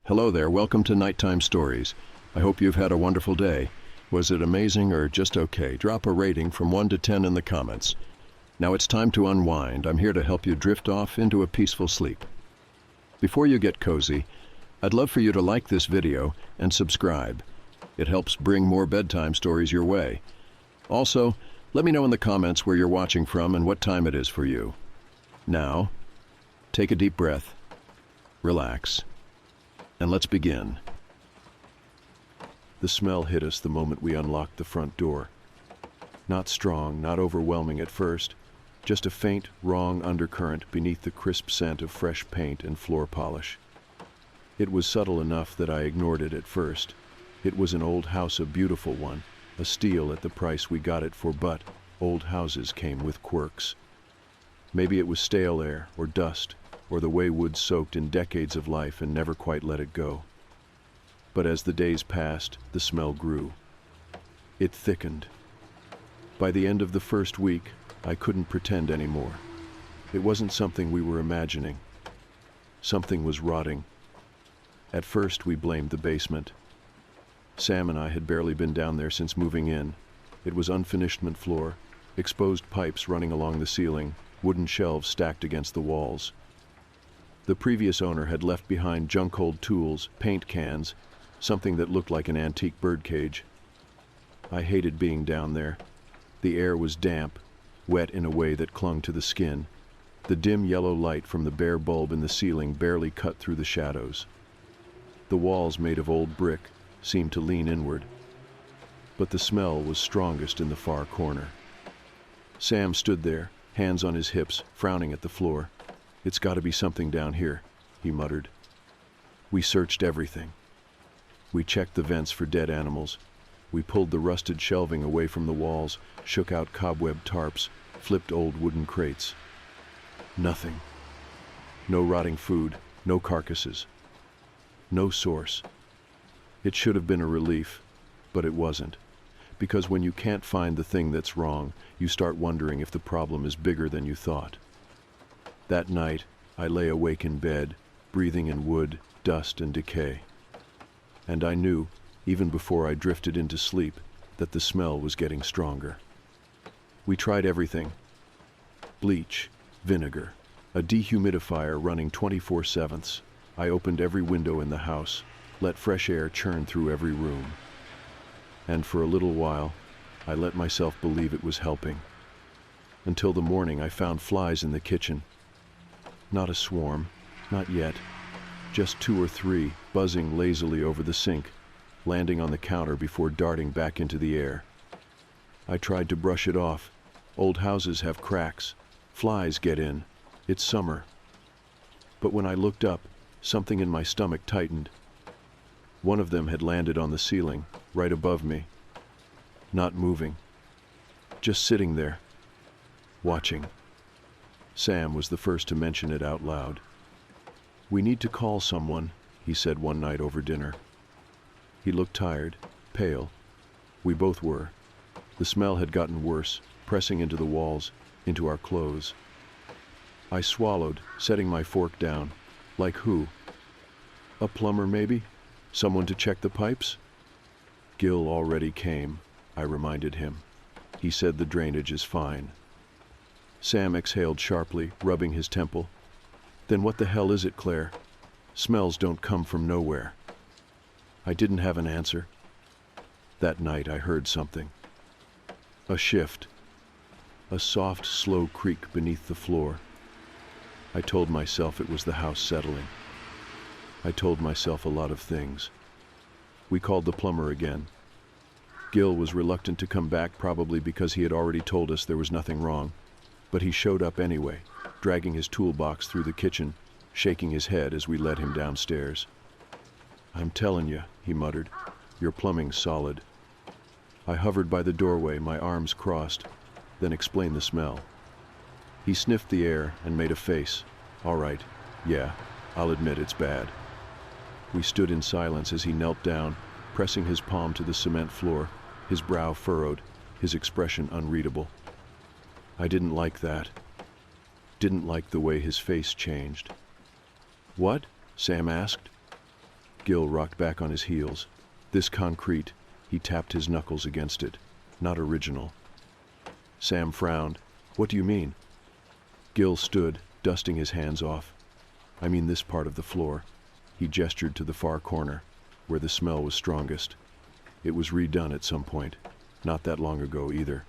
Hello there, welcome to Nighttime Stories. I hope you've had a wonderful day. Was it amazing or just okay? Drop a rating from 1 to 10 in the comments. Now it's time to unwind. I'm here to help you drift off into a peaceful sleep. Before you get cozy, I'd love for you to like this video and subscribe. It helps bring more bedtime stories your way. Also, let me know in the comments where you're watching from and what time it is for you. Now, take a deep breath, relax, and let's begin. The smell hit us the moment we unlocked the front door. Not strong, not overwhelming at first, just a faint, wrong undercurrent beneath the crisp scent of fresh paint and floor polish. It was subtle enough that I ignored it at first. It was an old house, a beautiful one, a steal at the price we got it for, but old houses came with quirks. Maybe it was stale air, or dust, or the way wood soaked in decades of life and never quite let it go. But as the days passed, the smell grew. It thickened. By the end of the first week, I couldn't pretend anymore. It wasn't something we were imagining. Something was rotting. At first, we blamed the basement. Sam and I had barely been down there since moving in. It was unfinished floor, exposed pipes running along the ceiling, wooden shelves stacked against the walls. The previous owner had left behind junk-old tools, paint cans, something that looked like an antique birdcage. I hated being down there. The air was damp, wet in a way that clung to the skin. The dim yellow light from the bare bulb in the ceiling barely cut through the shadows. The walls, made of old brick, seemed to lean inward. But the smell was strongest in the far corner. Sam stood there, hands on his hips, frowning at the floor. "It's got to be something down here," he muttered. We searched everything. We checked the vents for dead animals. We pulled the rusted shelving away from the walls, shook out cobweb tarps, flipped old wooden crates. Nothing. No rotting food, no carcasses. No source. It should have been a relief, but it wasn't. Because when you can't find the thing that's wrong, you start wondering if the problem is bigger than you thought. That night, I lay awake in bed, breathing in wood, dust, and decay. And I knew, even before I drifted into sleep, that the smell was getting stronger. We tried everything. Bleach, vinegar, a dehumidifier running 24/7. I opened every window in the house, let fresh air churn through every room. And for a little while, I let myself believe it was helping. Until the morning, I found flies in the kitchen. Not a swarm, not yet. Just 2 or 3, buzzing lazily over the sink, landing on the counter before darting back into the air. I tried to brush it off. Old houses have cracks. Flies get in. It's summer. But when I looked up, something in my stomach tightened. One of them had landed on the ceiling, right above me. Not moving. Just sitting there, watching. Sam was the first to mention it out loud. "We need to call someone," he said one night over dinner. He looked tired, pale. We both were. The smell had gotten worse, pressing into the walls, into our clothes. I swallowed, setting my fork down. Like who? A plumber, maybe? Someone to check the pipes? Gil already came, I reminded him. He said the drainage is fine. Sam exhaled sharply, rubbing his temple. "Then what the hell is it, Claire? Smells don't come from nowhere." I didn't have an answer. That night I heard something. A shift. A soft, slow creak beneath the floor. I told myself it was the house settling. I told myself a lot of things. We called the plumber again. Gil was reluctant to come back, probably because he had already told us there was nothing wrong. But he showed up anyway, dragging his toolbox through the kitchen, shaking his head as we led him downstairs. "I'm telling you," he muttered, "your plumbing's solid." I hovered by the doorway, my arms crossed, then explained the smell. He sniffed the air and made a face. "All right, yeah, I'll admit it's bad." We stood in silence as he knelt down, pressing his palm to the cement floor, his brow furrowed, his expression unreadable. I didn't like that. Didn't like the way his face changed. "What?" Sam asked. Gil rocked back on his heels. This concrete, he tapped his knuckles against it. Not original. Sam frowned. What do you mean? Gil stood, dusting his hands off. I mean this part of the floor. He gestured to the far corner, where the smell was strongest. It was redone at some point, not that long ago either.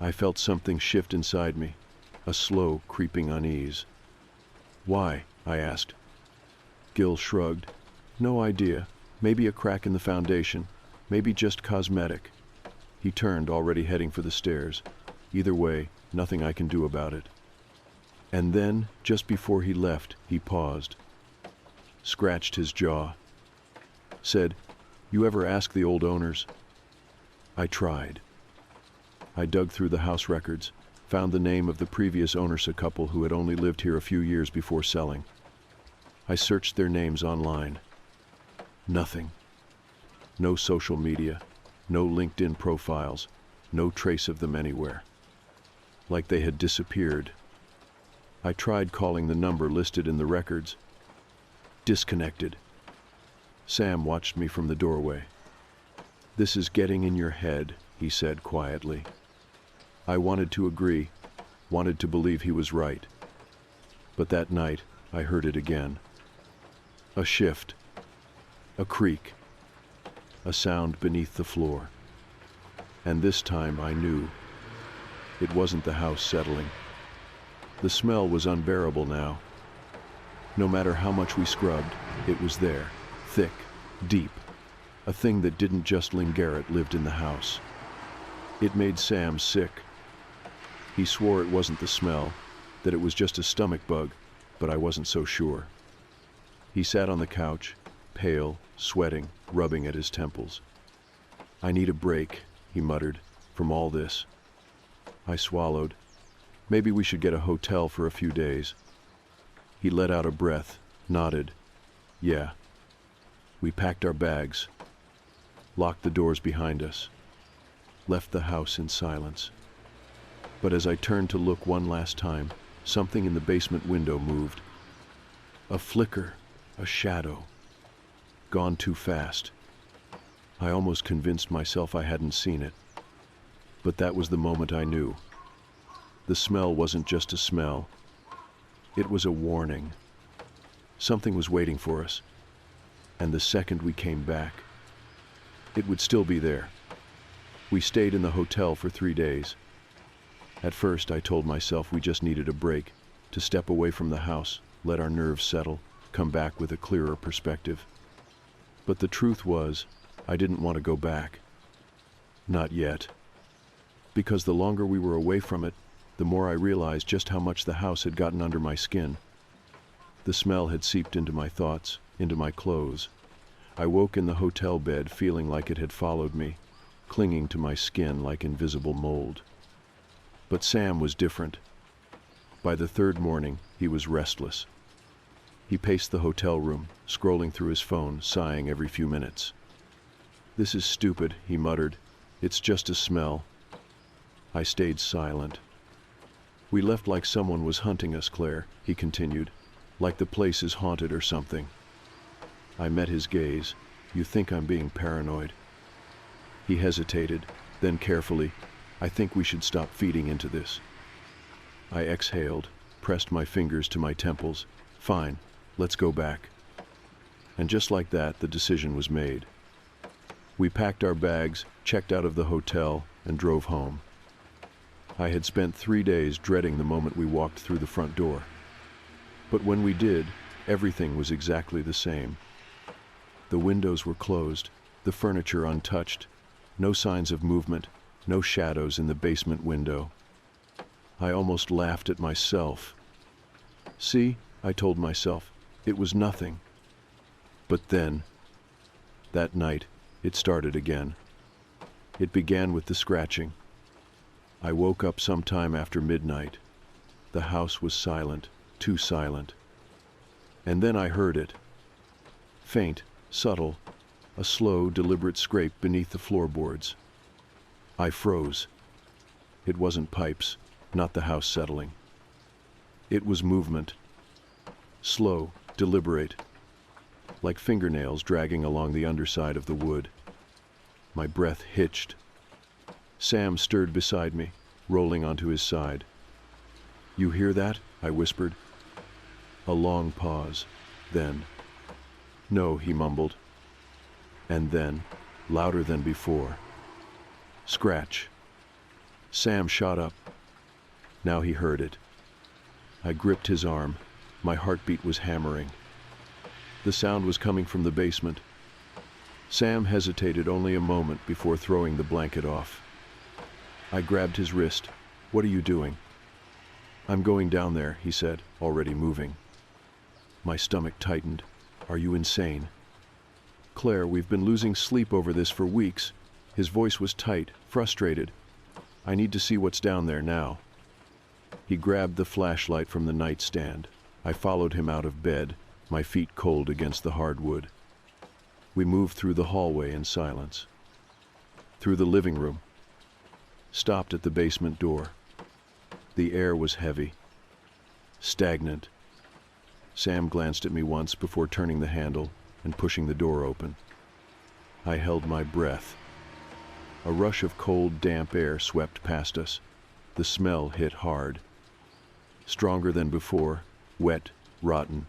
I felt something shift inside me, a slow, creeping unease. Why? I asked. Gil shrugged. No idea. Maybe a crack in the foundation. Maybe just cosmetic. He turned, already heading for the stairs. Either way, nothing I can do about it. And then, just before he left, he paused, scratched his jaw, said, "You ever ask the old owners?" I tried. I dug through the house records, found the name of the previous owners, a couple who had only lived here a few years before selling. I searched their names online. Nothing. No social media, no LinkedIn profiles, no trace of them anywhere. Like they had disappeared. I tried calling the number listed in the records. Disconnected. Sam watched me from the doorway. "This is getting in your head," he said quietly. I wanted to agree, wanted to believe he was right. But that night, I heard it again. A shift. A creak. A sound beneath the floor. And this time I knew. It wasn't the house settling. The smell was unbearable now. No matter how much we scrubbed, it was there, thick, deep. A thing that didn't just linger, it lived in the house. It made Sam sick. He swore it wasn't the smell, that it was just a stomach bug, but I wasn't so sure. He sat on the couch, pale, sweating, rubbing at his temples. "I need a break," he muttered, "from all this." I swallowed. Maybe we should get a hotel for a few days. He let out a breath, nodded. Yeah. We packed our bags, locked the doors behind us, left the house in silence. But as I turned to look one last time, something in the basement window moved. A flicker, a shadow. Gone too fast. I almost convinced myself I hadn't seen it. But that was the moment I knew. The smell wasn't just a smell. It was a warning. Something was waiting for us. And the second we came back, it would still be there. We stayed in the hotel for 3 days. At first, I told myself we just needed a break, to step away from the house, let our nerves settle, come back with a clearer perspective. But the truth was, I didn't want to go back. Not yet. Because the longer we were away from it, the more I realized just how much the house had gotten under my skin. The smell had seeped into my thoughts, into my clothes. I woke in the hotel bed feeling like it had followed me, clinging to my skin like invisible mold. But Sam was different. By the third morning, he was restless. He paced the hotel room, scrolling through his phone, sighing every few minutes. "This is stupid," he muttered. "It's just a smell." I stayed silent. "We left like someone was hunting us, Claire," he continued, "like the place is haunted or something." I met his gaze. "You think I'm being paranoid?" He hesitated, then carefully, "I think we should stop feeding into this." I exhaled, pressed my fingers to my temples. "Fine, let's go back." And just like that, the decision was made. We packed our bags, checked out of the hotel, and drove home. I had spent 3 days dreading the moment we walked through the front door. But when we did, everything was exactly the same. The windows were closed, the furniture untouched, no signs of movement, no shadows in the basement window. I almost laughed at myself. "See," I told myself, "it was nothing." But then, that night, it started again. It began with the scratching. I woke up sometime after midnight. The house was silent, too silent. And then I heard it. Faint, subtle, a slow, deliberate scrape beneath the floorboards. I froze. It wasn't pipes, not the house settling. It was movement. Slow, deliberate. like fingernails dragging along the underside of the wood. My breath hitched. Sam stirred beside me, rolling onto his side. "You hear that?" I whispered. A long pause. Then, "No," he mumbled. And then, louder than before, "Scratch." Sam shot up. Now he heard it. I gripped his arm. My heartbeat was hammering. The sound was coming from the basement. Sam hesitated only a moment before throwing the blanket off. I grabbed his wrist. "What are you doing?" "I'm going down there," he said, already moving. My stomach tightened. "Are you insane?" "Claire, we've been losing sleep over this for weeks." His voice was tight, frustrated. "I need to see what's down there now." He grabbed the flashlight from the nightstand. I followed him out of bed, my feet cold against the hardwood. We moved through the hallway in silence. Through the living room. Stopped at the basement door. The air was heavy. Stagnant. Sam glanced at me once before turning the handle and pushing the door open. I held my breath. A rush of cold, damp air swept past us. The smell hit hard. Stronger than before, wet, rotten.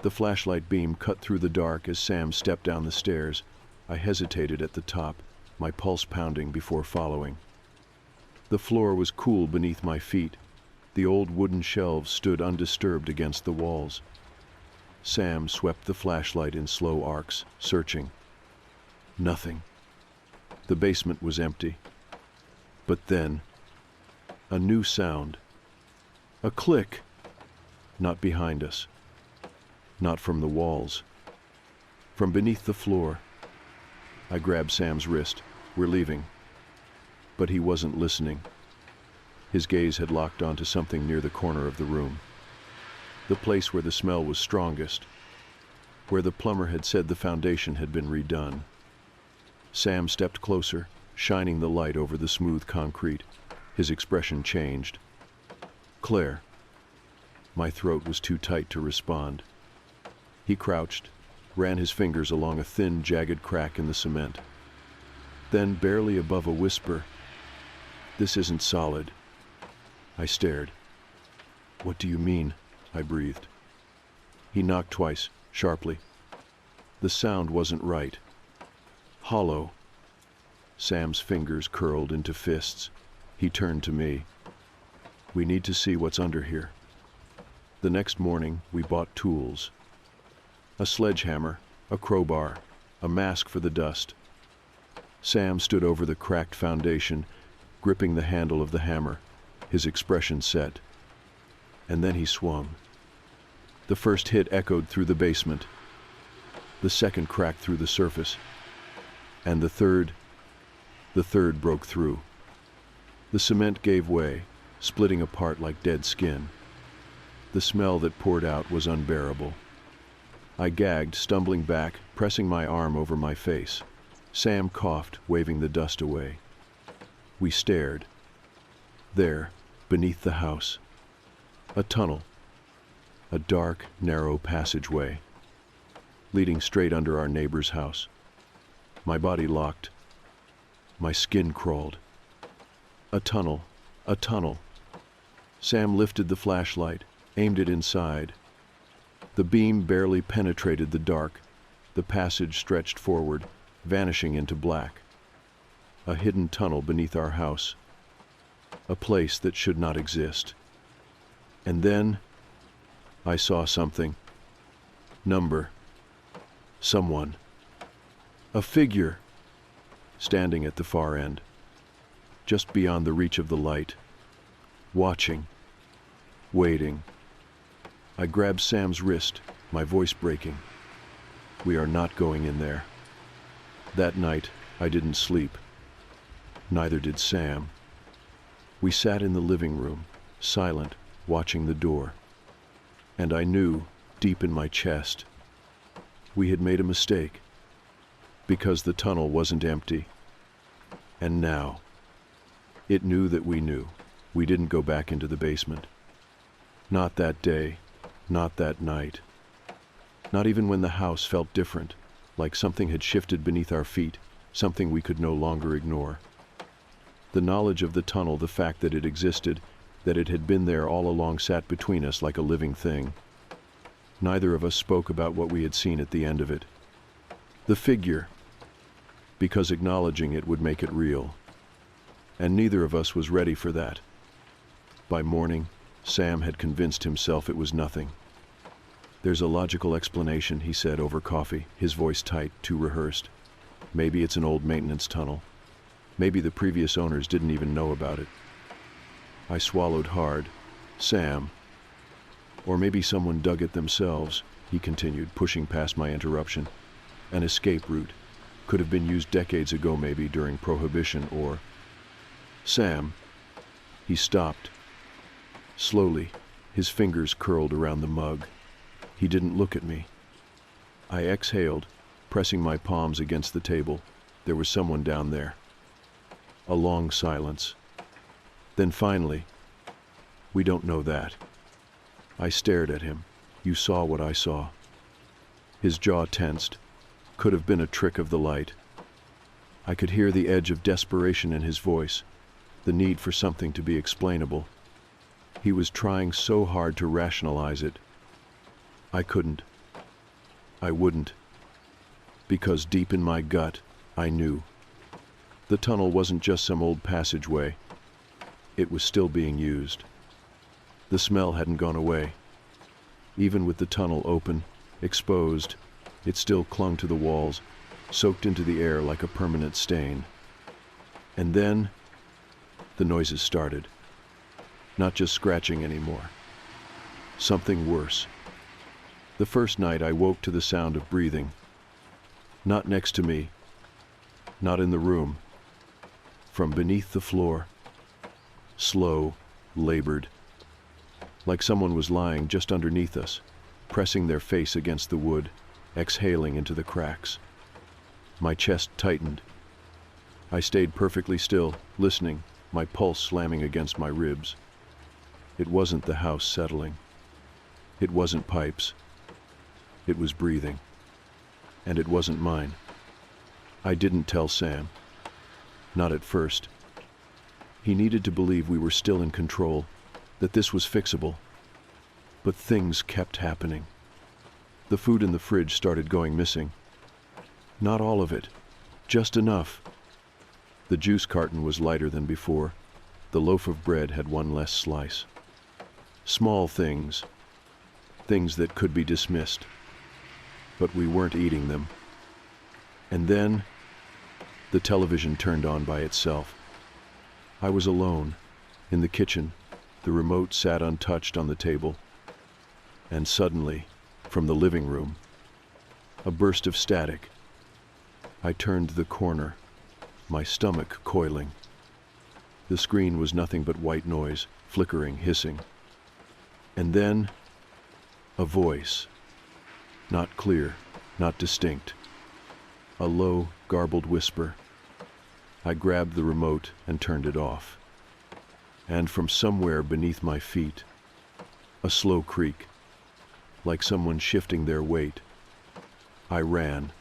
The flashlight beam cut through the dark as Sam stepped down the stairs. I hesitated at the top, my pulse pounding before following. The floor was cool beneath my feet. The old wooden shelves stood undisturbed against the walls. Sam swept the flashlight in slow arcs, searching. Nothing. The basement was empty. But then, a new sound. A click. Not behind us. Not from the walls. From beneath the floor. I grabbed Sam's wrist. "We're leaving." But he wasn't listening. His gaze had locked onto something near the corner of the room. The place where the smell was strongest. Where the plumber had said the foundation had been redone. Sam stepped closer, shining the light over the smooth concrete. His expression changed. "Claire." My throat was too tight to respond. He crouched, ran his fingers along a thin, jagged crack in the cement. Then, barely above a whisper, "This isn't solid." I stared. "What do you mean?" I breathed. He knocked twice, sharply. The sound wasn't right. Hollow. Sam's fingers curled into fists. He turned to me. "We need to see what's under here." The next morning, we bought tools. A sledgehammer, a crowbar, a mask for the dust. Sam stood over the cracked foundation, gripping the handle of the hammer, his expression set. And then he swung. The first hit echoed through the basement. The second cracked through the surface. And the third broke through. The cement gave way, splitting apart like dead skin. The smell that poured out was unbearable. I gagged, stumbling back, pressing my arm over my face. Sam coughed, waving the dust away. We stared. There, beneath the house, a tunnel. A dark, narrow passageway, leading straight under our neighbor's house. My body locked. My skin crawled. A tunnel, a tunnel. Sam lifted the flashlight, aimed it inside. The beam barely penetrated the dark. The passage stretched forward, vanishing into black. A hidden tunnel beneath our house. A place that should not exist. And then I saw something. Number. Someone. A figure. Standing at the far end. Just beyond the reach of the light. Watching. Waiting. I grabbed Sam's wrist, my voice breaking. "We are not going in there." That night, I didn't sleep. Neither did Sam. We sat in the living room, silent, watching the door. And I knew, deep in my chest, we had made a mistake. Because the tunnel wasn't empty. And now, it knew that we knew. We didn't go back into the basement. Not that day, not that night. Not even when the house felt different, like something had shifted beneath our feet, something we could no longer ignore. The knowledge of the tunnel, the fact that it existed, that it had been there all along, sat between us like a living thing. Neither of us spoke about what we had seen at the end of it. The figure, because acknowledging it would make it real. And neither of us was ready for that. By morning, Sam had convinced himself it was nothing. "There's a logical explanation," he said over coffee, his voice tight, too rehearsed. "Maybe it's an old maintenance tunnel. Maybe the previous owners didn't even know about it." I swallowed hard. "Sam. Or maybe someone dug it themselves," he continued, pushing past my interruption. "An escape route. Could have been used decades ago, maybe during Prohibition, or—" "Sam." He stopped. Slowly, his fingers curled around the mug. He didn't look at me. I exhaled, pressing my palms against the table. There was someone down there. A long silence. Then finally, "We don't know that." I stared at him. "You saw what I saw." His jaw tensed. Could have been a trick of the light. I could hear the edge of desperation in his voice, the need for something to be explainable. He was trying so hard to rationalize it. I couldn't. I wouldn't. Because deep in my gut, I knew. The tunnel wasn't just some old passageway. It was still being used. The smell hadn't gone away. Even with the tunnel open, exposed, it still clung to the walls, soaked into the air like a permanent stain. And then, the noises started. Not just scratching anymore. Something worse. The first night I woke to the sound of breathing. Not next to me. Not in the room. From beneath the floor. Slow, labored. Like someone was lying just underneath us, pressing their face against the wood, exhaling into the cracks. My chest tightened. I stayed perfectly still, listening, my pulse slamming against my ribs. It wasn't the house settling. It wasn't pipes. It was breathing. And it wasn't mine. I didn't tell Sam. Not at first. He needed to believe we were still in control, that this was fixable. But things kept happening. The food in the fridge started going missing. Not all of it, just enough. The juice carton was lighter than before. The loaf of bread had one less slice. Small things. Things that could be dismissed. But we weren't eating them. And then, the television turned on by itself. I was alone, in the kitchen. The remote sat untouched on the table. And suddenly, from the living room, a burst of static. I turned the corner, my stomach coiling. The screen was nothing but white noise, flickering, hissing. And then, a voice. Not clear, not distinct. A low, garbled whisper. I grabbed the remote and turned it off. And from somewhere beneath my feet, a slow creak, like someone shifting their weight. I ran.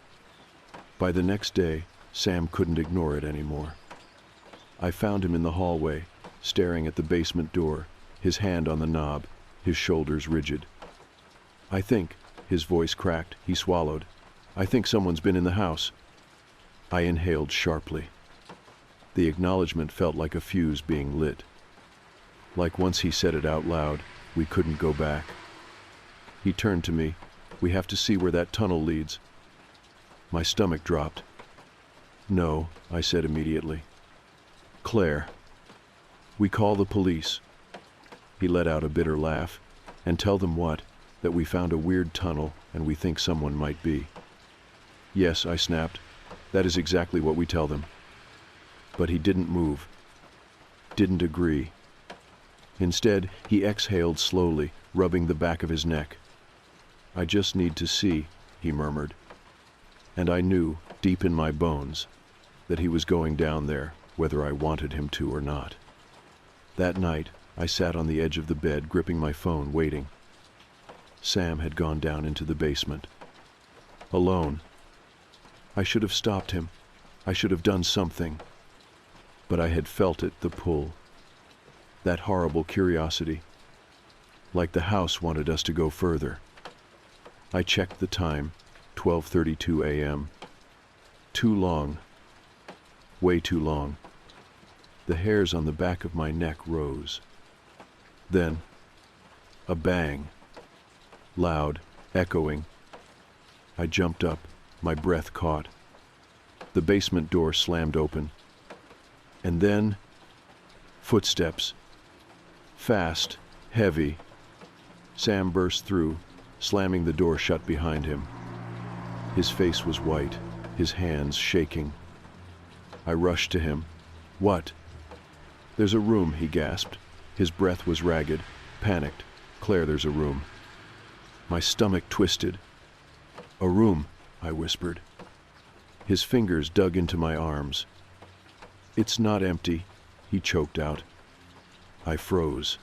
By the next day, Sam couldn't ignore it anymore. I found him in the hallway, staring at the basement door, his hand on the knob, his shoulders rigid. "I think," his voice cracked, he swallowed. "I think someone's been in the house." I inhaled sharply. The acknowledgement felt like a fuse being lit. Like once he said it out loud, we couldn't go back. He turned to me. "We have to see where that tunnel leads." My stomach dropped. "No," I said immediately. "Claire. We call the police." He let out a bitter laugh. "And tell them what? That we found a weird tunnel and we think someone might be." "Yes," I snapped. "That is exactly what we tell them." But he didn't move. Didn't agree. Instead, he exhaled slowly, rubbing the back of his neck. "I just need to see," he murmured. And I knew, deep in my bones, that he was going down there, whether I wanted him to or not. That night, I sat on the edge of the bed, gripping my phone, waiting. Sam had gone down into the basement. alone. I should have stopped him. I should have done something. But I had felt it, the pull. That horrible curiosity. Like the house wanted us to go further. I checked the time, 12:32 a.m. Too long. Way too long. The hairs on the back of my neck rose. Then, a bang. Loud, echoing. I jumped up, my breath caught. The basement door slammed open. And then, footsteps. Fast, heavy. Sam burst through, slamming the door shut behind him. His face was white, his hands shaking. I rushed to him. "What?" "There's a room," he gasped. His breath was ragged, panicked. "Claire, there's a room." My stomach twisted. "A room," I whispered. His fingers dug into my arms. "It's not empty," he choked out. I froze.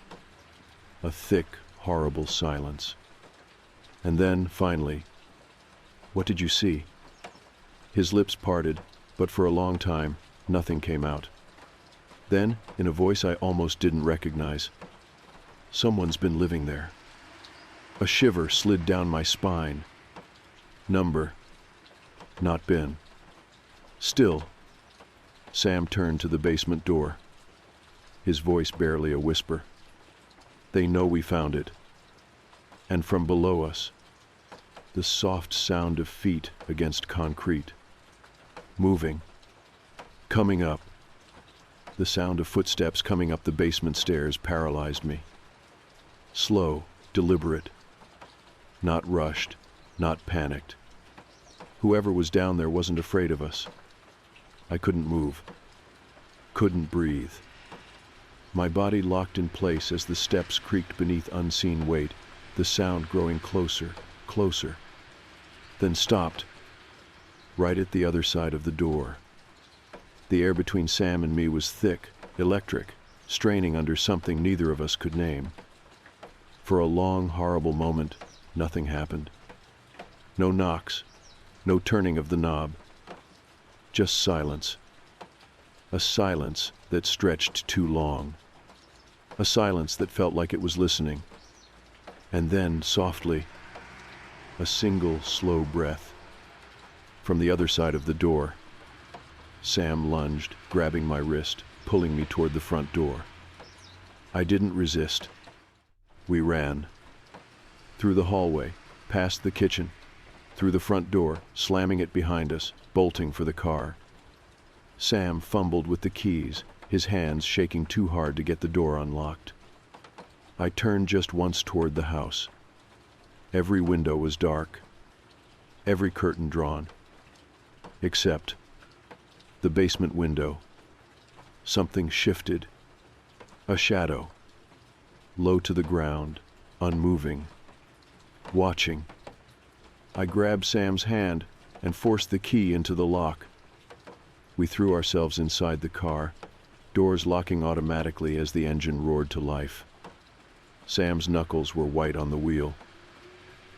A thick, horrible silence. And then, finally, "What did you see?" His lips parted, but for a long time, nothing came out. Then, in a voice I almost didn't recognize, "Someone's been living there." A shiver slid down my spine. Number. Not been. Still. Sam turned to the basement door. His voice barely a whisper. "They know we found it." And from below us, the soft sound of feet against concrete. Moving. Coming up. The sound of footsteps coming up the basement stairs paralyzed me. Slow, deliberate. Not rushed, not panicked. Whoever was down there wasn't afraid of us. I couldn't move. Couldn't breathe. My body locked in place as the steps creaked beneath unseen weight, the sound growing closer, closer. Then stopped, right at the other side of the door. The air between Sam and me was thick, electric, straining under something neither of us could name. For a long, horrible moment, nothing happened. No knocks, no turning of the knob. Just silence. A silence that stretched too long. A silence that felt like it was listening. And then, softly, a single, slow breath. From the other side of the door, Sam lunged, grabbing my wrist, pulling me toward the front door. I didn't resist. We ran. Through the hallway, past the kitchen, through the front door, slamming it behind us, bolting for the car. Sam fumbled with the keys, his hands shaking too hard to get the door unlocked. I turned just once toward the house. Every window was dark, every curtain drawn, except the basement window. Something shifted. A shadow. Low to the ground, unmoving. Watching. I grabbed Sam's hand and forced the key into the lock. We threw ourselves inside the car, doors locking automatically as the engine roared to life. Sam's knuckles were white on the wheel.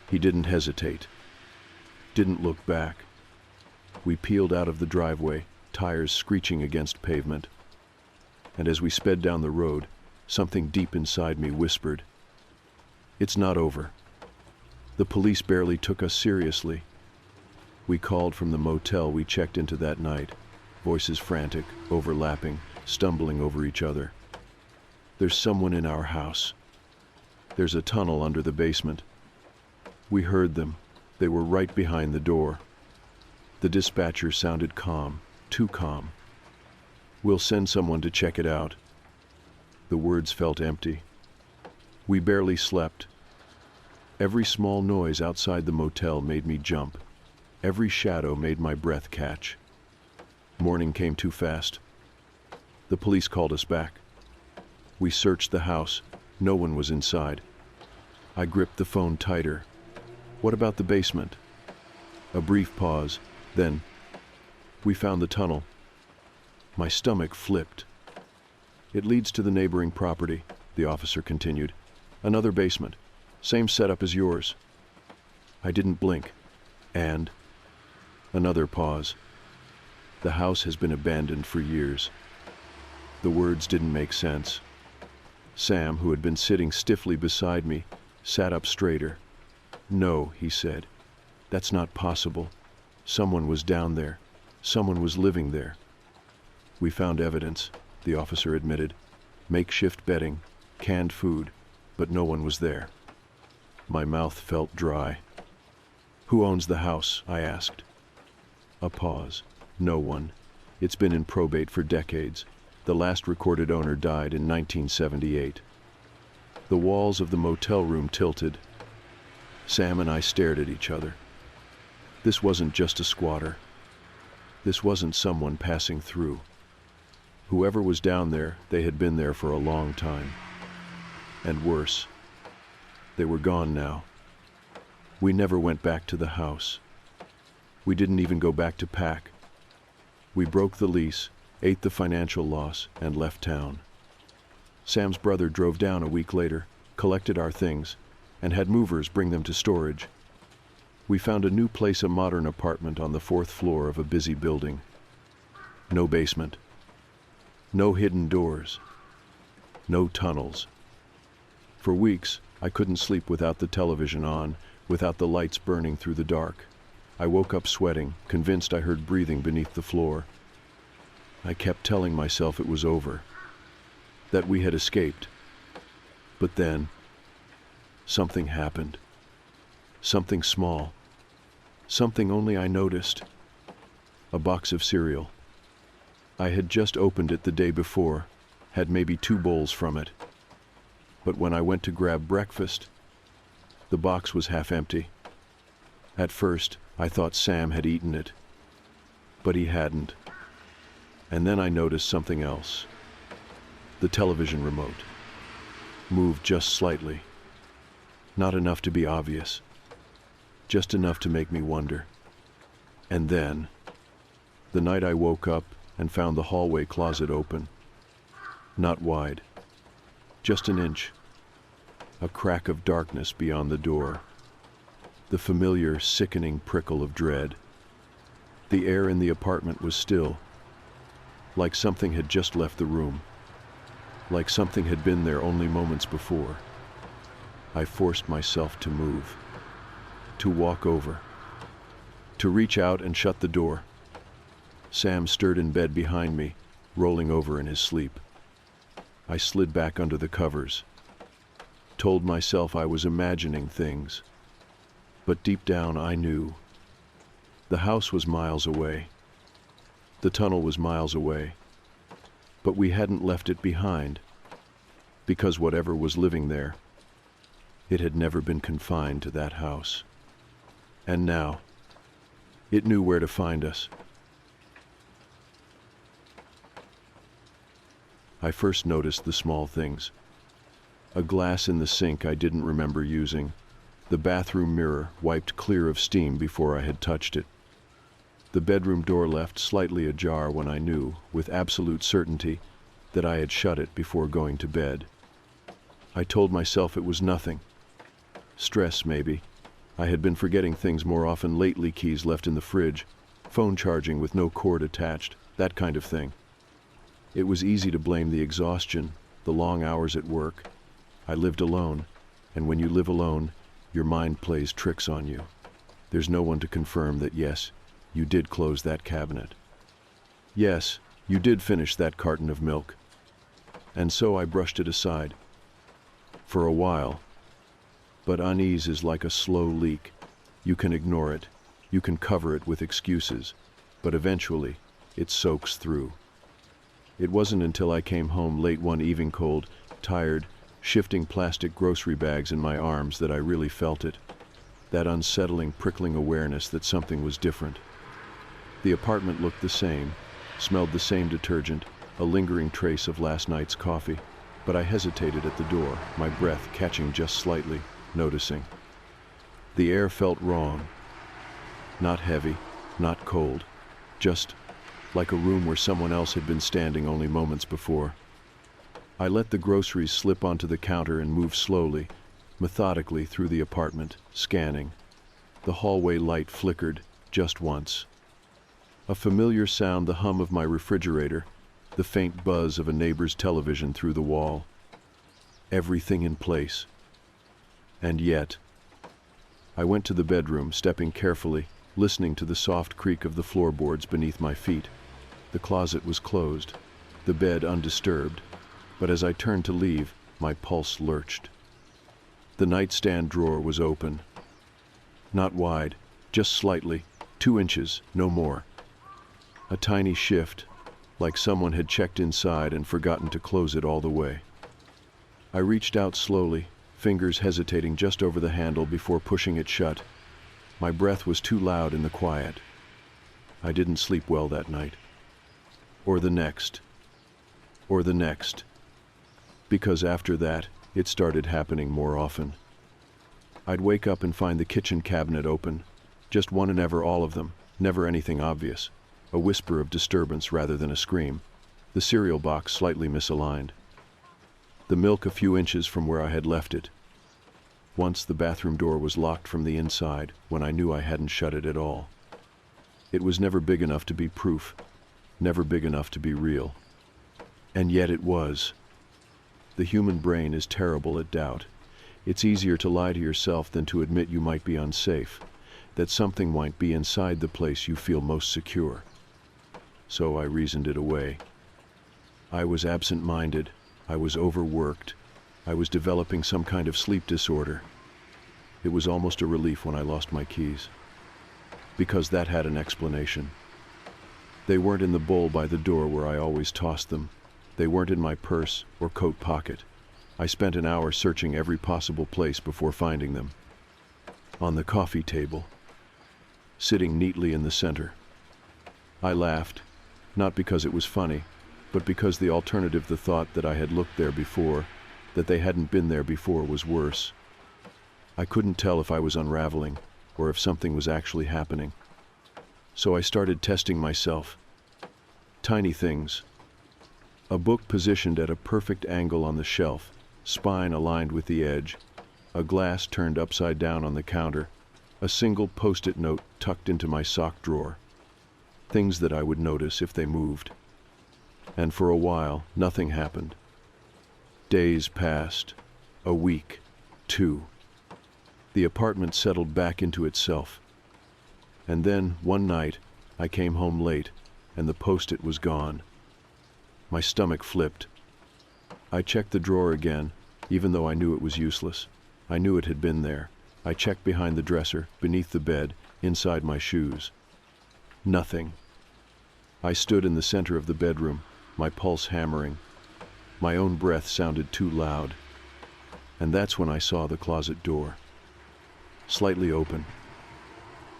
He didn't hesitate. Didn't look back. We peeled out of the driveway, tires screeching against pavement. And as we sped down the road, something deep inside me whispered, "It's not over." The police barely took us seriously. We called from the motel we checked into that night, voices frantic, overlapping, stumbling over each other. "There's someone in our house. There's a tunnel under the basement." We heard them. They were right behind the door. The dispatcher sounded calm, too calm. "We'll send someone to check it out." The words felt empty. We barely slept. Every small noise outside the motel made me jump. Every shadow made my breath catch. Morning came too fast. The police called us back. We searched the house. No one was inside. I gripped the phone tighter. "What about the basement?" A brief pause, then, "We found the tunnel." My stomach flipped. "It leads to the neighboring property," the officer continued. "Another basement. Same setup as yours." I didn't blink. And, Another pause. The house has been abandoned for years. The words didn't make sense. Sam, who had been sitting stiffly beside me, sat up straighter. "No," he said. "That's not possible. Someone was down there. Someone was living there." "We found evidence," the officer admitted. "Makeshift bedding, canned food, but no one was there." My mouth felt dry. "Who owns the house?" I asked. A pause. "No one. It's been in probate for decades. The last recorded owner died in 1978. The walls of the motel room tilted. Sam and I stared at each other. This wasn't just a squatter. This wasn't someone passing through. Whoever was down there, they had been there for a long time. And worse, they were gone now. We never went back to the house. We didn't even go back to pack. We broke the lease, ate the financial loss, and left town. Sam's brother drove down a week later, collected our things, and had movers bring them to storage. We found a new place, a modern apartment on the 4th floor of a busy building. No basement. No hidden doors. No tunnels. For weeks, I couldn't sleep without the television on, without the lights burning through the dark. I woke up sweating, convinced I heard breathing beneath the floor. I kept telling myself it was over, that we had escaped. But then, something happened. Something small. Something only I noticed. A box of cereal. I had just opened it the day before, had maybe 2 bowls from it. But when I went to grab breakfast, the box was half empty. At first, I thought Sam had eaten it. But he hadn't. And then I noticed something else. The television remote moved just slightly. Not enough to be obvious. Just enough to make me wonder. And then, the night I woke up and found the hallway closet open. Not wide. Just an inch. A crack of darkness beyond the door. The familiar, sickening prickle of dread. The air in the apartment was still, like something had just left the room, like something had been there only moments before. I forced myself to move, to walk over, to reach out and shut the door. Sam stirred in bed behind me, rolling over in his sleep. I slid back under the covers, told myself I was imagining things. But deep down I knew. The house was miles away. The tunnel was miles away. But we hadn't left it behind, because whatever was living there, it had never been confined to that house. And now, it knew where to find us. I first noticed the small things. A glass in the sink I didn't remember using. The bathroom mirror wiped clear of steam before I had touched it. The bedroom door left slightly ajar when I knew, with absolute certainty, that I had shut it before going to bed. I told myself it was nothing. Stress, maybe. I had been forgetting things more often lately, keys left in the fridge, phone charging with no cord attached, that kind of thing. It was easy to blame the exhaustion, the long hours at work. I lived alone, and when you live alone, your mind plays tricks on you. There's no one to confirm that, yes, you did close that cabinet. Yes, you did finish that carton of milk. And so I brushed it aside. For a while. But unease is like a slow leak. You can ignore it. You can cover it with excuses. But eventually, it soaks through. It wasn't until I came home late one evening, cold, tired, shifting plastic grocery bags in my arms, that I really felt it. That unsettling, prickling awareness that something was different. The apartment looked the same, smelled the same detergent, a lingering trace of last night's coffee. But I hesitated at the door, my breath catching just slightly, noticing. The air felt wrong. Not heavy, not cold, just like a room where someone else had been standing only moments before. I let the groceries slip onto the counter and moved slowly, methodically through the apartment, scanning. The hallway light flickered, just once. A familiar sound, the hum of my refrigerator, the faint buzz of a neighbor's television through the wall. Everything in place. And yet, I went to the bedroom, stepping carefully, listening to the soft creak of the floorboards beneath my feet. The closet was closed, the bed undisturbed, but as I turned to leave, my pulse lurched. The nightstand drawer was open. Not wide, just slightly, 2 inches, no more. A tiny shift, like someone had checked inside and forgotten to close it all the way. I reached out slowly, fingers hesitating just over the handle before pushing it shut. My breath was too loud in the quiet. I didn't sleep well that night. Or the next. Or the next. Because after that, it started happening more often. I'd wake up and find the kitchen cabinet open, just one and ever all of them, never anything obvious, a whisper of disturbance rather than a scream, the cereal box slightly misaligned, the milk a few inches from where I had left it. Once the bathroom door was locked from the inside when I knew I hadn't shut it at all. It was never big enough to be proof, never big enough to be real. And yet it was. The human brain is terrible at doubt. It's easier to lie to yourself than to admit you might be unsafe, that something might be inside the place you feel most secure. So I reasoned it away. I was absent-minded. I was overworked. I was developing some kind of sleep disorder. It was almost a relief when I lost my keys, because that had an explanation. They weren't in the bowl by the door where I always tossed them. They weren't in my purse or coat pocket. I spent an hour searching every possible place before finding them. On the coffee table, sitting neatly in the center. I laughed, not because it was funny, but because the alternative, the thought that I had looked there before, that they hadn't been there before, was worse. I couldn't tell if I was unraveling or if something was actually happening. So I started testing myself. Tiny things. A book positioned at a perfect angle on the shelf, spine aligned with the edge, a glass turned upside down on the counter, a single post-it note tucked into my sock drawer. Things that I would notice if they moved. And for a while, nothing happened. Days passed, a week, 2. The apartment settled back into itself. And then, one night, I came home late, and the post-it was gone. My stomach flipped. I checked the drawer again, even though I knew it was useless. I knew it had been there. I checked behind the dresser, beneath the bed, inside my shoes. Nothing. I stood in the center of the bedroom, my pulse hammering. My own breath sounded too loud. And that's when I saw the closet door. Slightly open.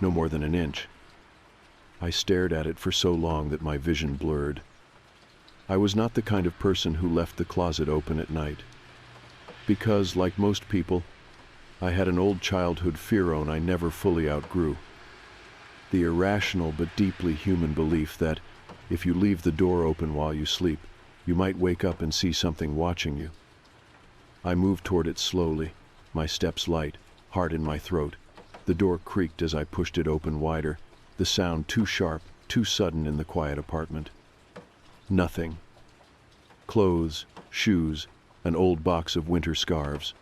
No more than an inch. I stared at it for so long that my vision blurred. I was not the kind of person who left the closet open at night. Because, like most people, I had an old childhood fear I never fully outgrew. The irrational but deeply human belief that, if you leave the door open while you sleep, you might wake up and see something watching you. I moved toward it slowly, my steps light, heart in my throat. The door creaked as I pushed it open wider, the sound too sharp, too sudden in the quiet apartment. Nothing. Clothes, shoes, an old box of winter scarves.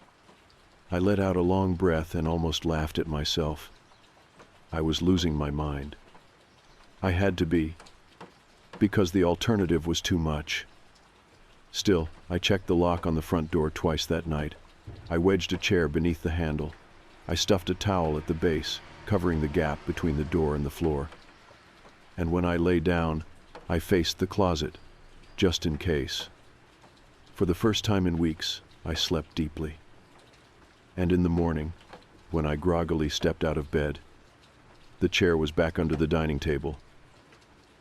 I let out a long breath and almost laughed at myself. I was losing my mind. I had to be, because the alternative was too much. Still, I checked the lock on the front door twice that night. I wedged a chair beneath the handle. I stuffed a towel at the base, covering the gap between the door and the floor. And when I lay down, I faced the closet, just in case. For the first time in weeks, I slept deeply. And in the morning, when I groggily stepped out of bed, the chair was back under the dining table.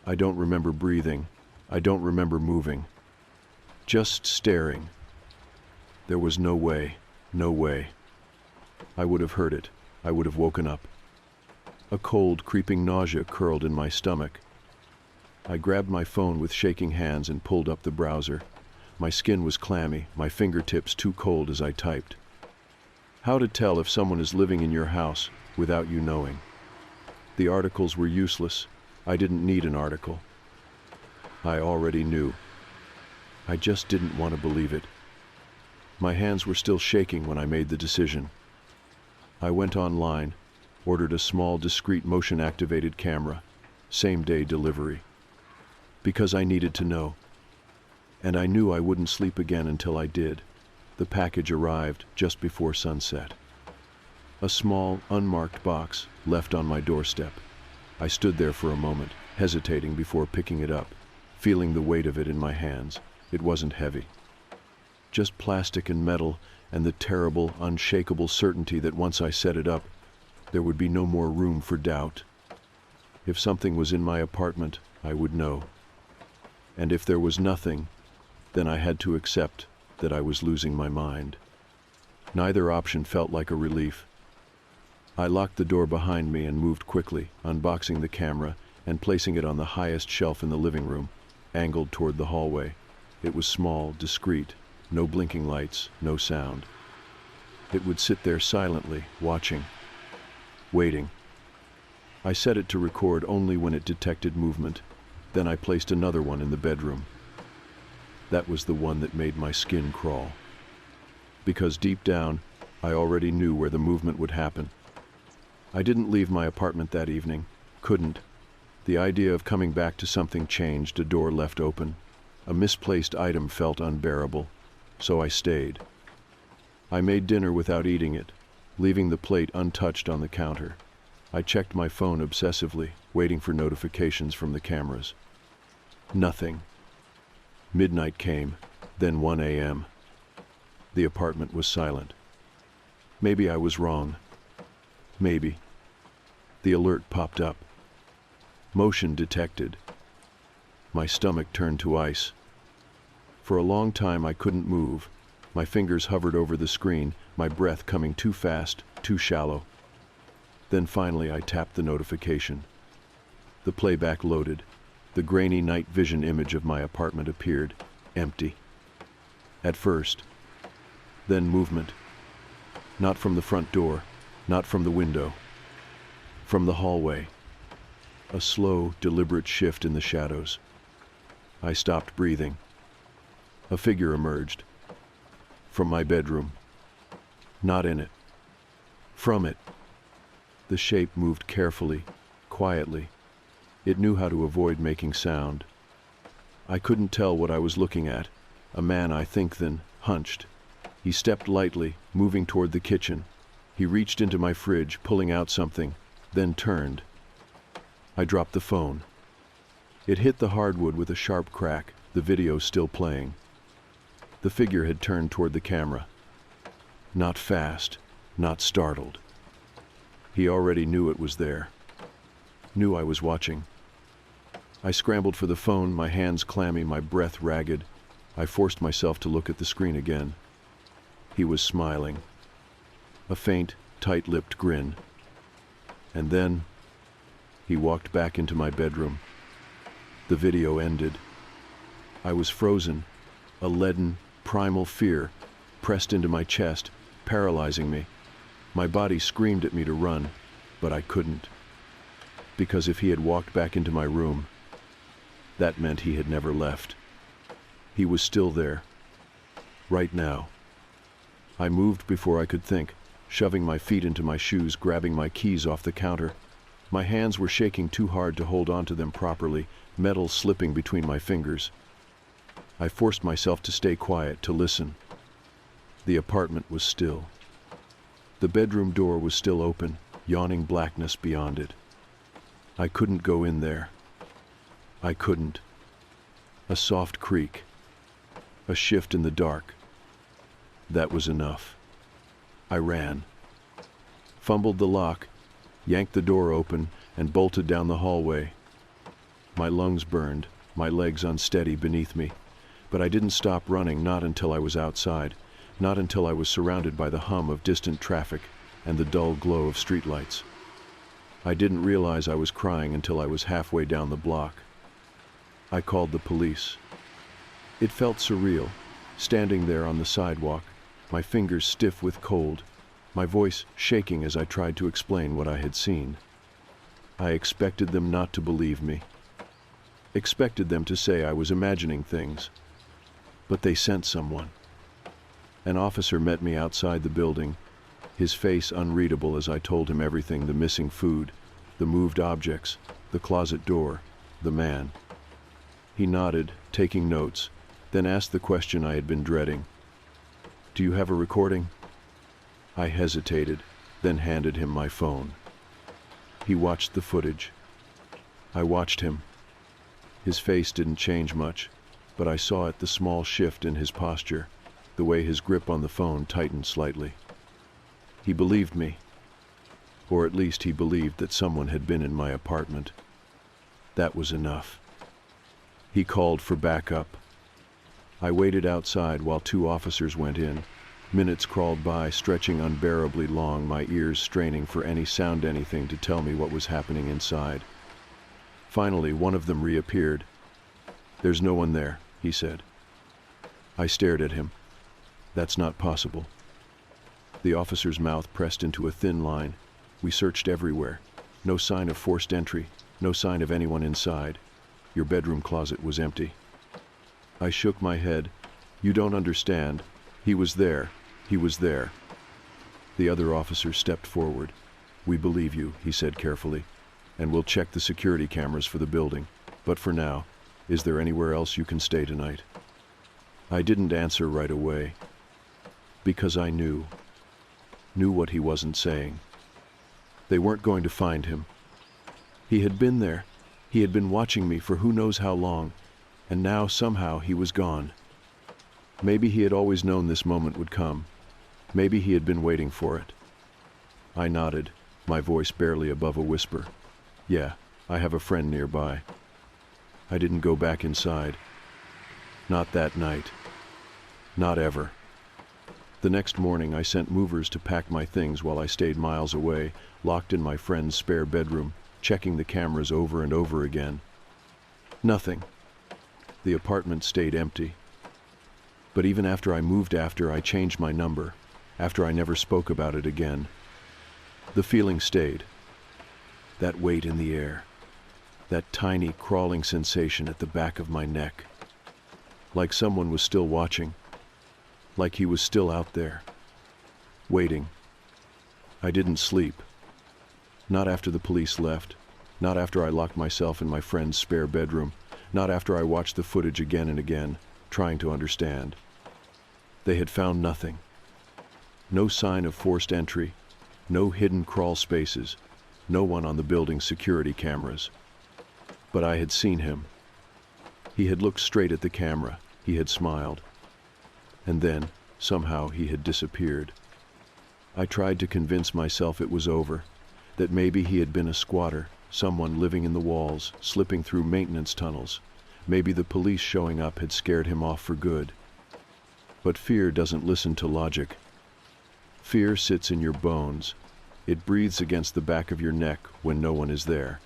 I don't remember breathing. I don't remember moving. Just staring. There was no way, no way. I would have heard it. I would have woken up. A cold, creeping nausea curled in my stomach. I grabbed my phone with shaking hands and pulled up the browser. My skin was clammy, my fingertips too cold as I typed. How to tell if someone is living in your house without you knowing. The articles were useless. I didn't need an article. I already knew. I just didn't want to believe it. My hands were still shaking when I made the decision. I went online, ordered a small, discreet, motion-activated camera, same-day delivery, because I needed to know. And I knew I wouldn't sleep again until I did. The package arrived just before sunset. A small, unmarked box left on my doorstep. I stood there for a moment, hesitating before picking it up, feeling the weight of it in my hands. It wasn't heavy. Just plastic and metal, and the terrible, unshakable certainty that once I set it up, there would be no more room for doubt. If something was in my apartment, I would know. And if there was nothing, then I had to accept that I was losing my mind. Neither option felt like a relief. I locked the door behind me and moved quickly, unboxing the camera and placing it on the highest shelf in the living room, angled toward the hallway. It was small, discreet, no blinking lights, no sound. It would sit there silently, watching, waiting. I set it to record only when it detected movement. Then I placed another one in the bedroom. That was the one that made my skin crawl. Because deep down, I already knew where the movement would happen. I didn't leave my apartment that evening. Couldn't. The idea of coming back to something changed, a door left open. A misplaced item felt unbearable, so I stayed. I made dinner without eating it, leaving the plate untouched on the counter. I checked my phone obsessively, waiting for notifications from the cameras. Nothing. Midnight came, then 1 a.m. The apartment was silent. Maybe I was wrong. Maybe. The alert popped up. Motion detected. My stomach turned to ice. For a long time I couldn't move. My fingers hovered over the screen, my breath coming too fast, too shallow. Then finally I tapped the notification. The playback loaded. The grainy night vision image of my apartment appeared, empty. At first. Then movement. Not from the front door, not from the window. From the hallway. A slow, deliberate shift in the shadows. I stopped breathing. A figure emerged. From my bedroom. Not in it. From it. The shape moved carefully, quietly. It knew how to avoid making sound. I couldn't tell what I was looking at. A man, I think, then, hunched. He stepped lightly, moving toward the kitchen. He reached into my fridge, pulling out something, then turned. I dropped the phone. It hit the hardwood with a sharp crack, the video still playing. The figure had turned toward the camera. Not fast, not startled. He already knew it was there. Knew I was watching. I scrambled for the phone, my hands clammy, my breath ragged. I forced myself to look at the screen again. He was smiling. A faint, tight-lipped grin. And then, he walked back into my bedroom. The video ended. I was frozen. A leaden, primal fear pressed into my chest, paralyzing me. My body screamed at me to run, but I couldn't. Because if he had walked back into my room, that meant he had never left. He was still there. Right now. I moved before I could think, shoving my feet into my shoes, grabbing my keys off the counter. My hands were shaking too hard to hold onto them properly, metal slipping between my fingers. I forced myself to stay quiet, to listen. The apartment was still. The bedroom door was still open, yawning blackness beyond it. I couldn't go in there. I couldn't. A soft creak. A shift in the dark. That was enough. I ran. Fumbled the lock, yanked the door open, and bolted down the hallway. My lungs burned, my legs unsteady beneath me. But I didn't stop running, not until I was outside, not until I was surrounded by the hum of distant traffic and the dull glow of streetlights. I didn't realize I was crying until I was halfway down the block. I called the police. It felt surreal, standing there on the sidewalk, my fingers stiff with cold, my voice shaking as I tried to explain what I had seen. I expected them not to believe me. Expected them to say I was imagining things. But they sent someone. An officer met me outside the building, his face unreadable as I told him everything: the missing food, the moved objects, the closet door, the man. He nodded, taking notes, then asked the question I had been dreading. "Do you have a recording?" I hesitated, then handed him my phone. He watched the footage. I watched him. His face didn't change much, but I saw the small shift in his posture, the way his grip on the phone tightened slightly. He believed me, or at least he believed that someone had been in my apartment. That was enough. He called for backup. I waited outside while 2 officers went in. Minutes crawled by, stretching unbearably long, my ears straining for any sound, anything to tell me what was happening inside. Finally, one of them reappeared. "There's no one there," he said. I stared at him. "That's not possible." The officer's mouth pressed into a thin line. "We searched everywhere. No sign of forced entry, no sign of anyone inside. Your bedroom closet was empty." I shook my head. "You don't understand. He was there. He was there." The other officer stepped forward. "We believe you," he said carefully, "and we'll check the security cameras for the building. But for now, is there anywhere else you can stay tonight?" I didn't answer right away, because I knew what he wasn't saying. They weren't going to find him. He had been there. He had been watching me for who knows how long, and now somehow he was gone. Maybe he had always known this moment would come. Maybe he had been waiting for it. I nodded, my voice barely above a whisper. "Yeah, I have a friend nearby." I didn't go back inside. Not that night. Not ever. The next morning I sent movers to pack my things while I stayed miles away, locked in my friend's spare bedroom, checking the cameras over and over again. Nothing. The apartment stayed empty. But even after I moved, after I changed my number, after I never spoke about it again, the feeling stayed. That weight in the air, that tiny crawling sensation at the back of my neck. Like someone was still watching. Like he was still out there. Waiting. I didn't sleep. Not after the police left. Not after I locked myself in my friend's spare bedroom. Not after I watched the footage again and again, trying to understand. They had found nothing. No sign of forced entry. No hidden crawl spaces. No one on the building's security cameras. But I had seen him. He had looked straight at the camera. He had smiled. And then, somehow, he had disappeared. I tried to convince myself it was over, that maybe he had been a squatter, someone living in the walls, slipping through maintenance tunnels. Maybe the police showing up had scared him off for good. But fear doesn't listen to logic. Fear sits in your bones. It breathes against the back of your neck when no one is there.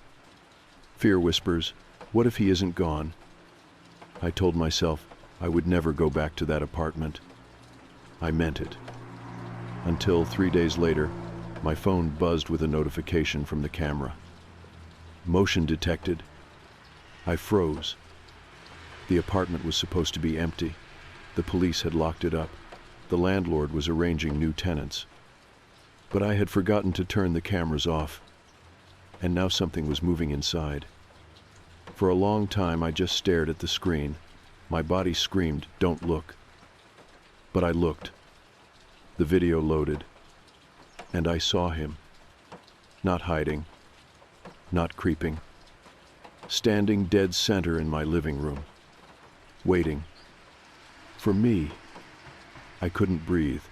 Fear whispers, "What if he isn't gone?" I told myself I would never go back to that apartment. I meant it. Until 3 days later, my phone buzzed with a notification from the camera. Motion detected. I froze. The apartment was supposed to be empty. The police had locked it up. The landlord was arranging new tenants. But I had forgotten to turn the cameras off. And now something was moving inside. For a long time I just stared at the screen. My body screamed, "Don't look." But I looked. The video loaded. And I saw him. Not hiding. Not creeping. Standing dead center in my living room. Waiting. For me. I couldn't breathe.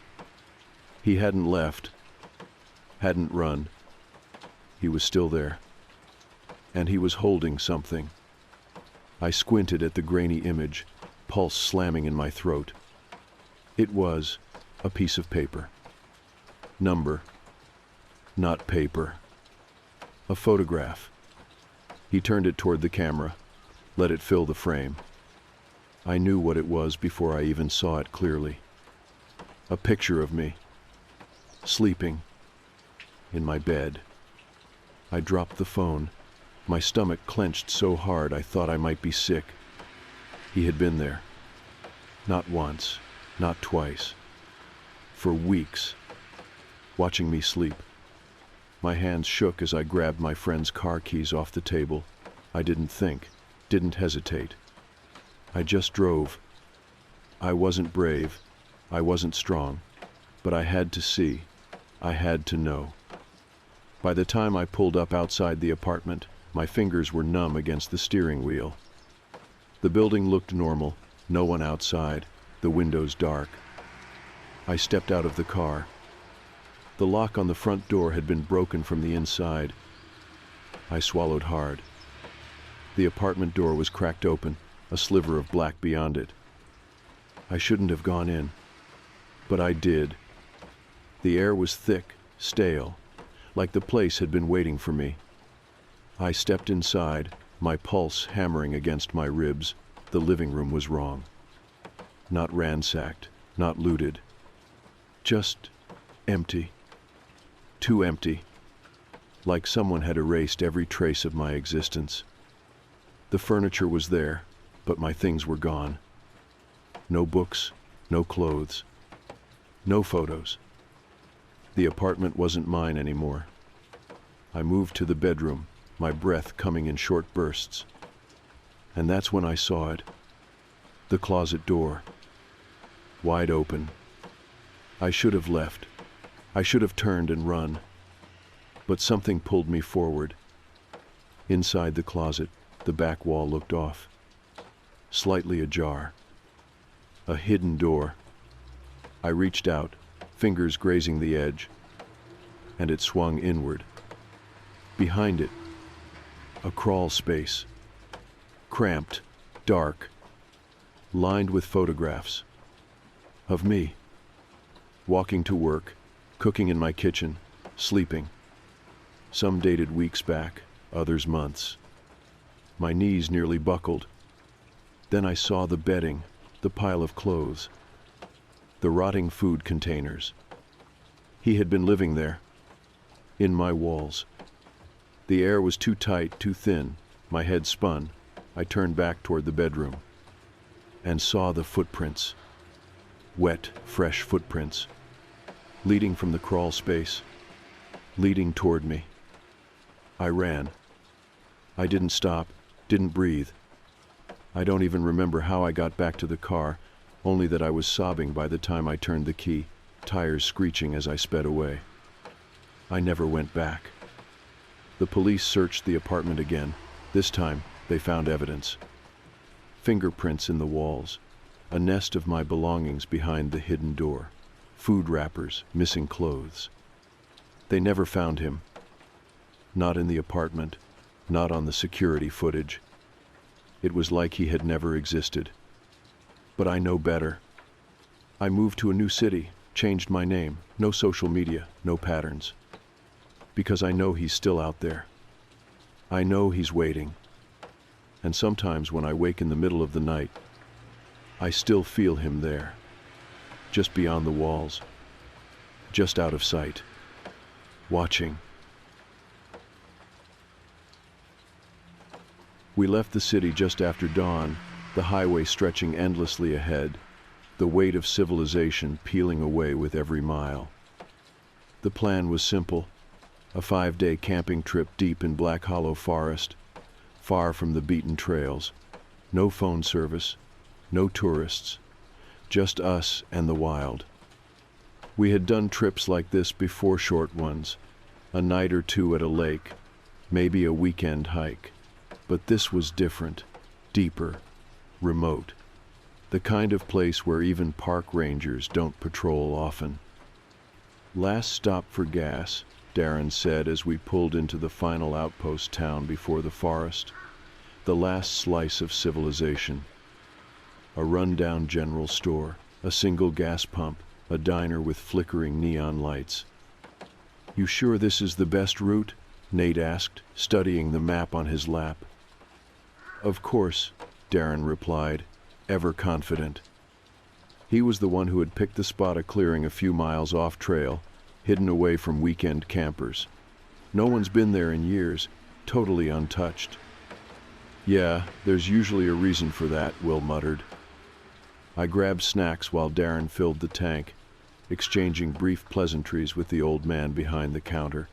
He hadn't left. Hadn't run. He was still there. And he was holding something. I squinted at the grainy image, pulse slamming in my throat. It was a piece of paper. Number. Not paper. A photograph. He turned it toward the camera, let it fill the frame. I knew what it was before I even saw it clearly. A picture of me. Sleeping. In my bed. I dropped the phone. My stomach clenched so hard I thought I might be sick. He had been there. Not once, not twice. For weeks. Watching me sleep. My hands shook as I grabbed my friend's car keys off the table. I didn't think, didn't hesitate. I just drove. I wasn't brave, I wasn't strong, but I had to see, I had to know. By the time I pulled up outside the apartment, my fingers were numb against the steering wheel. The building looked normal, no one outside, the windows dark. I stepped out of the car. The lock on the front door had been broken from the inside. I swallowed hard. The apartment door was cracked open, a sliver of black beyond it. I shouldn't have gone in, but I did. The air was thick, stale, like the place had been waiting for me. I stepped inside, my pulse hammering against my ribs. The living room was wrong. Not ransacked, not looted. Just empty. Too empty. Like someone had erased every trace of my existence. The furniture was there, but my things were gone. No books, no clothes, no photos. The apartment wasn't mine anymore. I moved to the bedroom, my breath coming in short bursts. And that's when I saw it. The closet door. Wide open. I should have left. I should have turned and run. But something pulled me forward. Inside the closet, the back wall looked off. Slightly ajar. A hidden door. I reached out, fingers grazing the edge, and it swung inward. Behind it, a crawl space. Cramped, dark, lined with photographs. Of me. Walking to work, cooking in my kitchen, sleeping. Some dated weeks back, others months. My knees nearly buckled. Then I saw the bedding, the pile of clothes, the rotting food containers. He had been living there, in my walls. The air was too tight, too thin. My head spun. I turned back toward the bedroom and saw the footprints. Wet, fresh footprints, leading from the crawl space, leading toward me. I ran. I didn't stop, didn't breathe. I don't even remember how I got back to the car, only that I was sobbing by the time I turned the key, tires screeching as I sped away. I never went back. The police searched the apartment again. This time, they found evidence. Fingerprints in the walls, a nest of my belongings behind the hidden door, food wrappers, missing clothes. They never found him. Not in the apartment, not on the security footage. It was like he had never existed. But I know better. I moved to a new city, changed my name, no social media, no patterns. Because I know he's still out there. I know he's waiting. And sometimes when I wake in the middle of the night, I still feel him there, just beyond the walls, just out of sight, watching. We left the city just after dawn, the highway stretching endlessly ahead, the weight of civilization peeling away with every mile. The plan was simple, a 5-day camping trip deep in Black Hollow Forest, far from the beaten trails, no phone service, no tourists, just us and the wild. We had done trips like this before, short ones, a night or two at a lake, maybe a weekend hike. But this was different, deeper, remote, the kind of place where even park rangers don't patrol often. Last stop for gas, Darren said as we pulled into the final outpost town before the forest, the last slice of civilization. A run-down general store, a single gas pump, a diner with flickering neon lights. "You sure this is the best route?" Nate asked, studying the map on his lap. "Of course," Darren replied, ever confident. He was the one who had picked the spot, a clearing a few miles off trail, hidden away from weekend campers. No one's been there in years, totally untouched. Yeah, there's usually a reason for that, Will muttered. I grabbed snacks while Darren filled the tank, exchanging brief pleasantries with the old man behind the counter.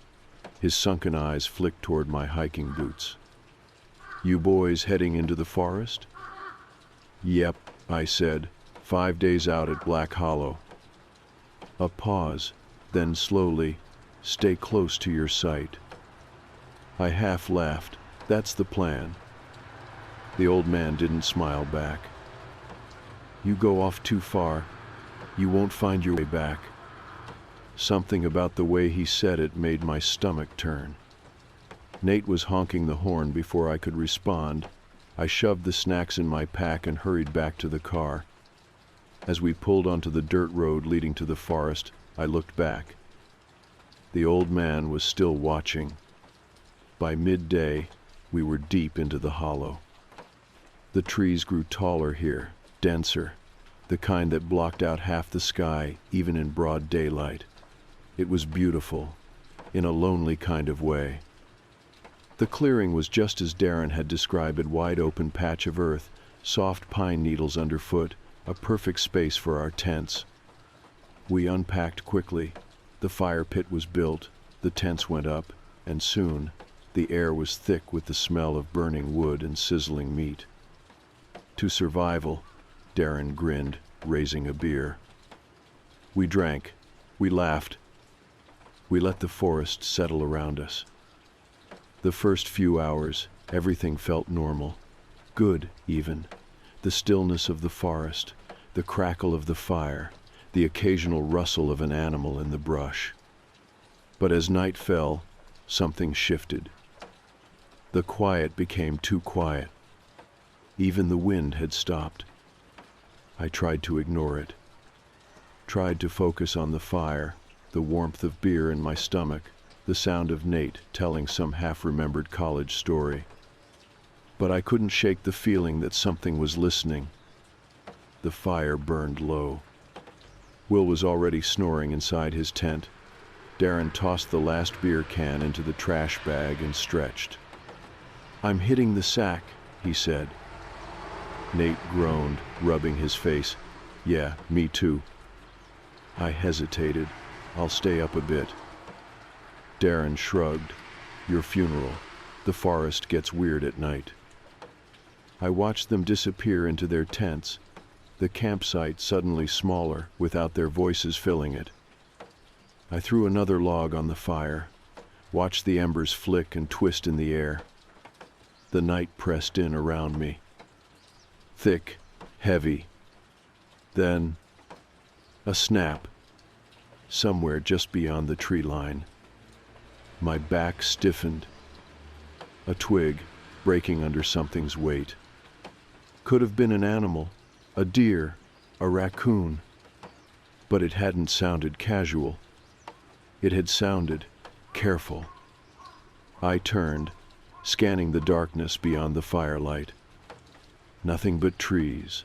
His sunken eyes flicked toward my hiking boots. You boys heading into the forest? Yep, I said, 5 days out at Black Hollow. A pause, then slowly, stay close to your sight. I half laughed. That's the plan. The old man didn't smile back. You go off too far, you won't find your way back. Something about the way he said it made my stomach turn. Nate was honking the horn before I could respond. I shoved the snacks in my pack and hurried back to the car. As we pulled onto the dirt road leading to the forest, I looked back. The old man was still watching. By midday, we were deep into the hollow. The trees grew taller here, denser, the kind that blocked out half the sky, even in broad daylight. It was beautiful, in a lonely kind of way. The clearing was just as Darren had described it, wide open patch of earth, soft pine needles underfoot, a perfect space for our tents. We unpacked quickly. The fire pit was built, the tents went up, and soon, the air was thick with the smell of burning wood and sizzling meat. To survival, Darren grinned, raising a beer. We drank, we laughed, we let the forest settle around us. The first few hours, everything felt normal, good even. The stillness of the forest, the crackle of the fire, the occasional rustle of an animal in the brush. But as night fell, something shifted. The quiet became too quiet. Even the wind had stopped. I tried to ignore it. Tried to focus on the fire, the warmth of beer in my stomach, the sound of Nate telling some half-remembered college story. But I couldn't shake the feeling that something was listening. The fire burned low. Will was already snoring inside his tent. Darren tossed the last beer can into the trash bag and stretched. I'm hitting the sack, he said. Nate groaned, rubbing his face. Yeah, me too. I hesitated. I'll stay up a bit. Darren shrugged. Your funeral. The forest gets weird at night. I watched them disappear into their tents, the campsite suddenly smaller, without their voices filling it. I threw another log on the fire, watched the embers flick and twist in the air. The night pressed in around me. Thick, heavy. Then, a snap, somewhere just beyond the tree line. My back stiffened. A twig, breaking under something's weight. Could have been an animal, a deer, a raccoon. But it hadn't sounded casual. It had sounded careful. I turned, scanning the darkness beyond the firelight. Nothing but trees.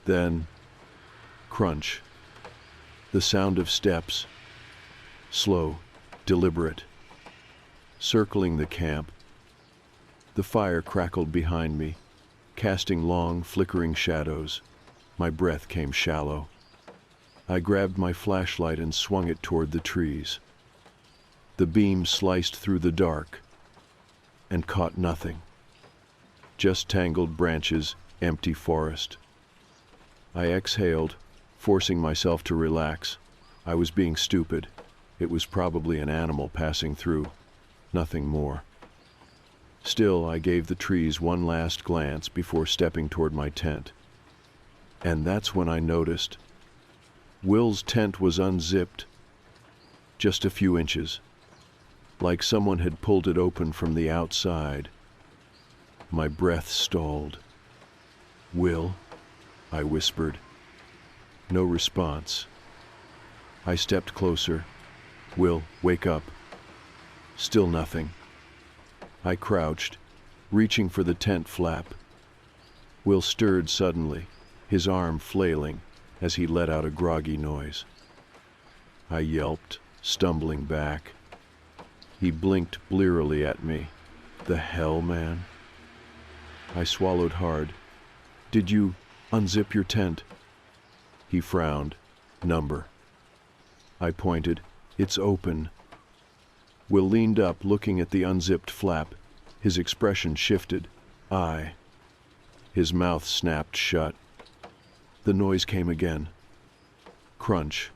Then, crunch. The sound of steps. Slow, deliberate. Circling the camp. The fire crackled behind me, casting long, flickering shadows. My breath came shallow. I grabbed my flashlight and swung it toward the trees. The beam sliced through the dark and caught nothing. Just tangled branches, empty forest. I exhaled, forcing myself to relax. I was being stupid. It was probably an animal passing through, nothing more. Still, I gave the trees one last glance before stepping toward my tent. And that's when I noticed. Will's tent was unzipped, just a few inches, like someone had pulled it open from the outside. My breath stalled. Will, I whispered. No response. I stepped closer. Will, wake up. Still nothing. I crouched, reaching for the tent flap. Will stirred suddenly, his arm flailing as he let out a groggy noise. I yelped, stumbling back. He blinked blearily at me. The hell, man? I swallowed hard. Did you unzip your tent? He frowned. Number. I pointed. It's open. Will leaned up, looking at the unzipped flap. His expression shifted. His mouth snapped shut. The noise came again. Crunch.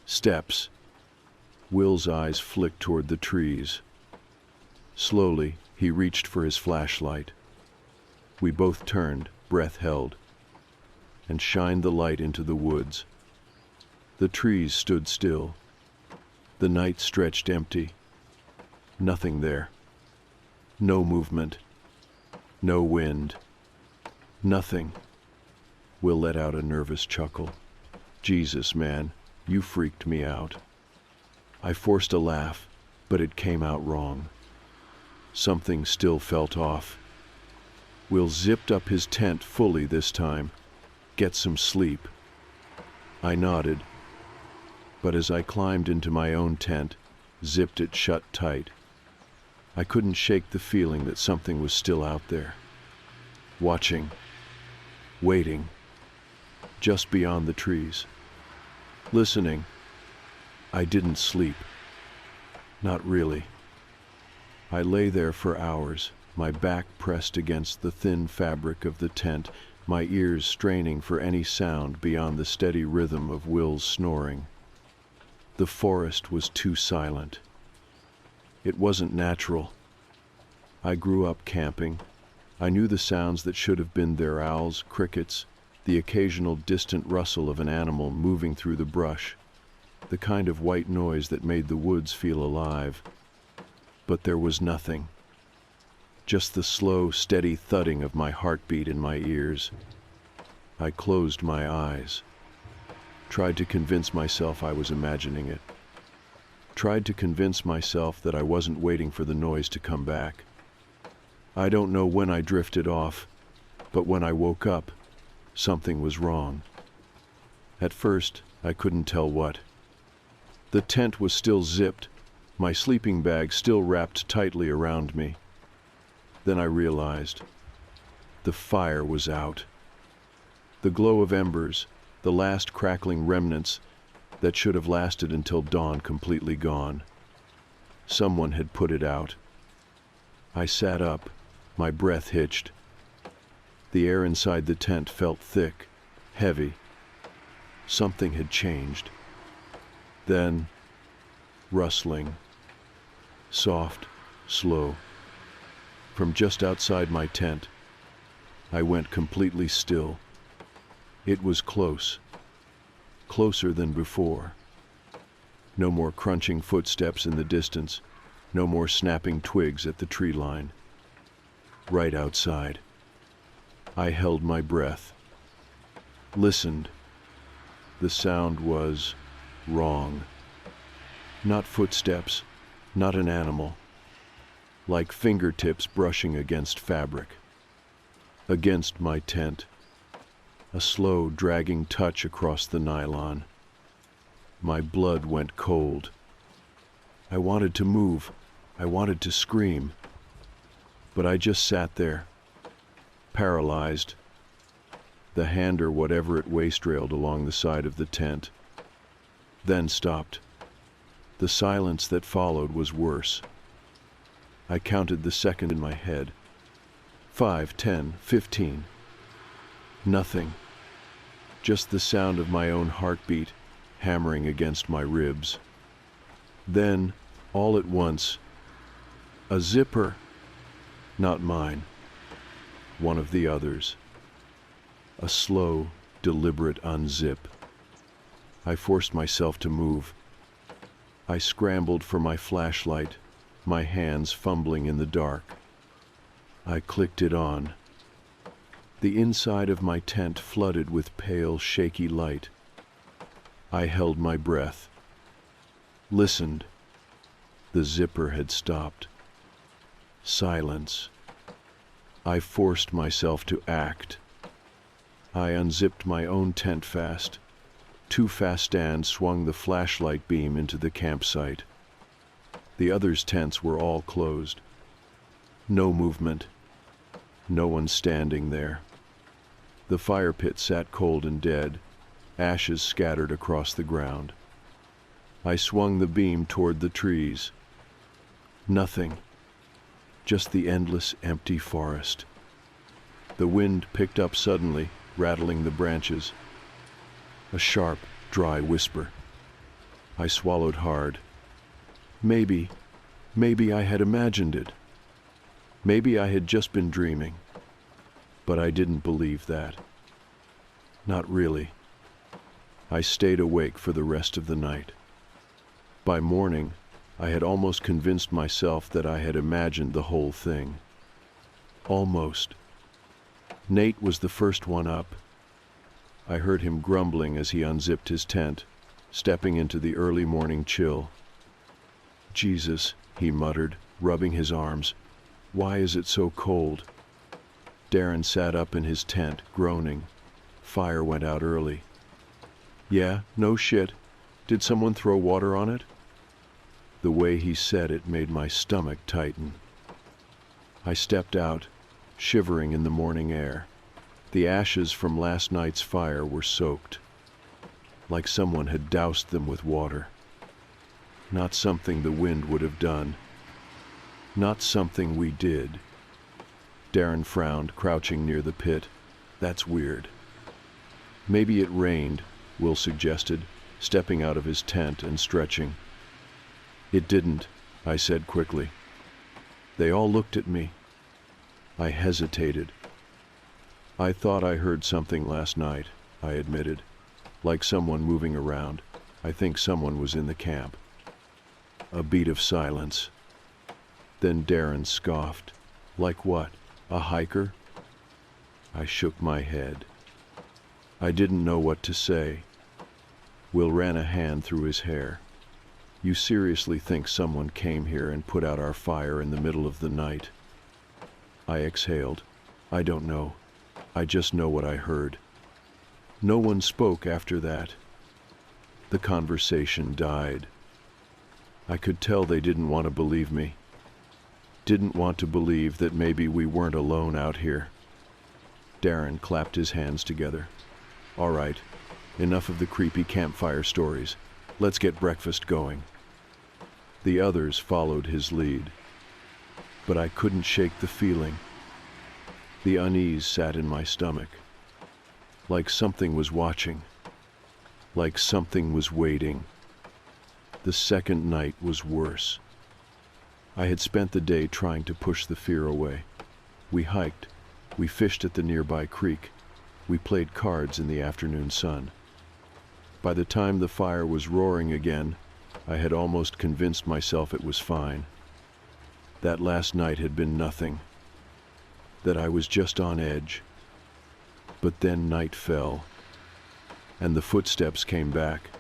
Steps. Will's eyes flicked toward the trees. Slowly, he reached for his flashlight. We both turned, breath held, and shined the light into the woods. The trees stood still. The night stretched empty. Nothing there. No movement. No wind. Nothing. Will let out a nervous chuckle. Jesus, man, you freaked me out. I forced a laugh, but it came out wrong. Something still felt off. Will zipped up his tent fully this time. Get some sleep. I nodded, but as I climbed into my own tent, zipped it shut tight, I couldn't shake the feeling that something was still out there. Watching. Waiting. Just beyond the trees. Listening. I didn't sleep. Not really. I lay there for hours, my back pressed against the thin fabric of the tent, my ears straining for any sound beyond the steady rhythm of Will's snoring. The forest was too silent. It wasn't natural. I grew up camping. I knew the sounds that should have been there: owls, crickets, the occasional distant rustle of an animal moving through the brush, the kind of white noise that made the woods feel alive. But there was nothing. Just the slow, steady thudding of my heartbeat in my ears. I closed my eyes. Tried to convince myself I was imagining it. Tried to convince myself that I wasn't waiting for the noise to come back. I don't know when I drifted off, but when I woke up, something was wrong. At first, I couldn't tell what. The tent was still zipped, my sleeping bag still wrapped tightly around me. Then I realized. The fire was out. The glow of embers, the last crackling remnants that should have lasted until dawn, completely gone. Someone had put it out. I sat up, my breath hitched. The air inside the tent felt thick, heavy. Something had changed. Then, rustling. Soft, slow. From just outside my tent, I went completely still. It was close. Closer than before. No more crunching footsteps in the distance. No more snapping twigs at the tree line. Right outside. I held my breath. Listened. The sound was wrong. Not footsteps, not an animal. Like fingertips brushing against fabric. Against my tent. A slow, dragging touch across the nylon. My blood went cold. I wanted to move. I wanted to scream. But I just sat there, paralyzed. The hand or whatever it waist-railed along the side of the tent. Then stopped. The silence that followed was worse. I counted the second in my head. 5, 10, 15. Nothing. Just the sound of my own heartbeat hammering against my ribs. Then, all at once, a zipper. Not mine. One of the others. A slow, deliberate unzip. I forced myself to move. I scrambled for my flashlight, my hands fumbling in the dark. I clicked it on. The inside of my tent flooded with pale, shaky light. I held my breath. Listened. The zipper had stopped. Silence. I forced myself to act. I unzipped my own tent fast. Too fast and swung the flashlight beam into the campsite. The others' tents were all closed. No movement. No one standing there. The fire pit sat cold and dead, ashes scattered across the ground. I swung the beam toward the trees. Nothing. Just the endless, empty forest. The wind picked up suddenly, rattling the branches. A sharp, dry whisper. I swallowed hard. Maybe I had imagined it. Maybe I had just been dreaming. But I didn't believe that. Not really. I stayed awake for the rest of the night. By morning, I had almost convinced myself that I had imagined the whole thing. Almost. Nate was the first one up. I heard him grumbling as he unzipped his tent, stepping into the early morning chill. Jesus, he muttered, rubbing his arms. Why is it so cold? Darren sat up in his tent, groaning. Fire went out early. Yeah, no shit. Did someone throw water on it? The way he said it made my stomach tighten. I stepped out, shivering in the morning air. The ashes from last night's fire were soaked, like someone had doused them with water. Not something the wind would have done. Not something we did. Darren frowned, crouching near the pit. That's weird. Maybe it rained, Will suggested, stepping out of his tent and stretching. It didn't, I said quickly. They all looked at me. I hesitated. I thought I heard something last night, I admitted. Like someone moving around. I think someone was in the camp. A beat of silence. Then Darren scoffed. Like what? A hiker? I shook my head. I didn't know what to say. Will ran a hand through his hair. You seriously think someone came here and put out our fire in the middle of the night? I exhaled. I don't know. I just know what I heard. No one spoke after that. The conversation died. I could tell they didn't want to believe me. Didn't want to believe that maybe we weren't alone out here. Darren clapped his hands together. All right, enough of the creepy campfire stories. Let's get breakfast going. The others followed his lead. But I couldn't shake the feeling. The unease sat in my stomach. Like something was watching. Like something was waiting. The second night was worse. I had spent the day trying to push the fear away. We hiked. We fished at the nearby creek. We played cards in the afternoon sun. By the time the fire was roaring again, I had almost convinced myself it was fine. That last night had been nothing. That I was just on edge. But then night fell, and the footsteps came back.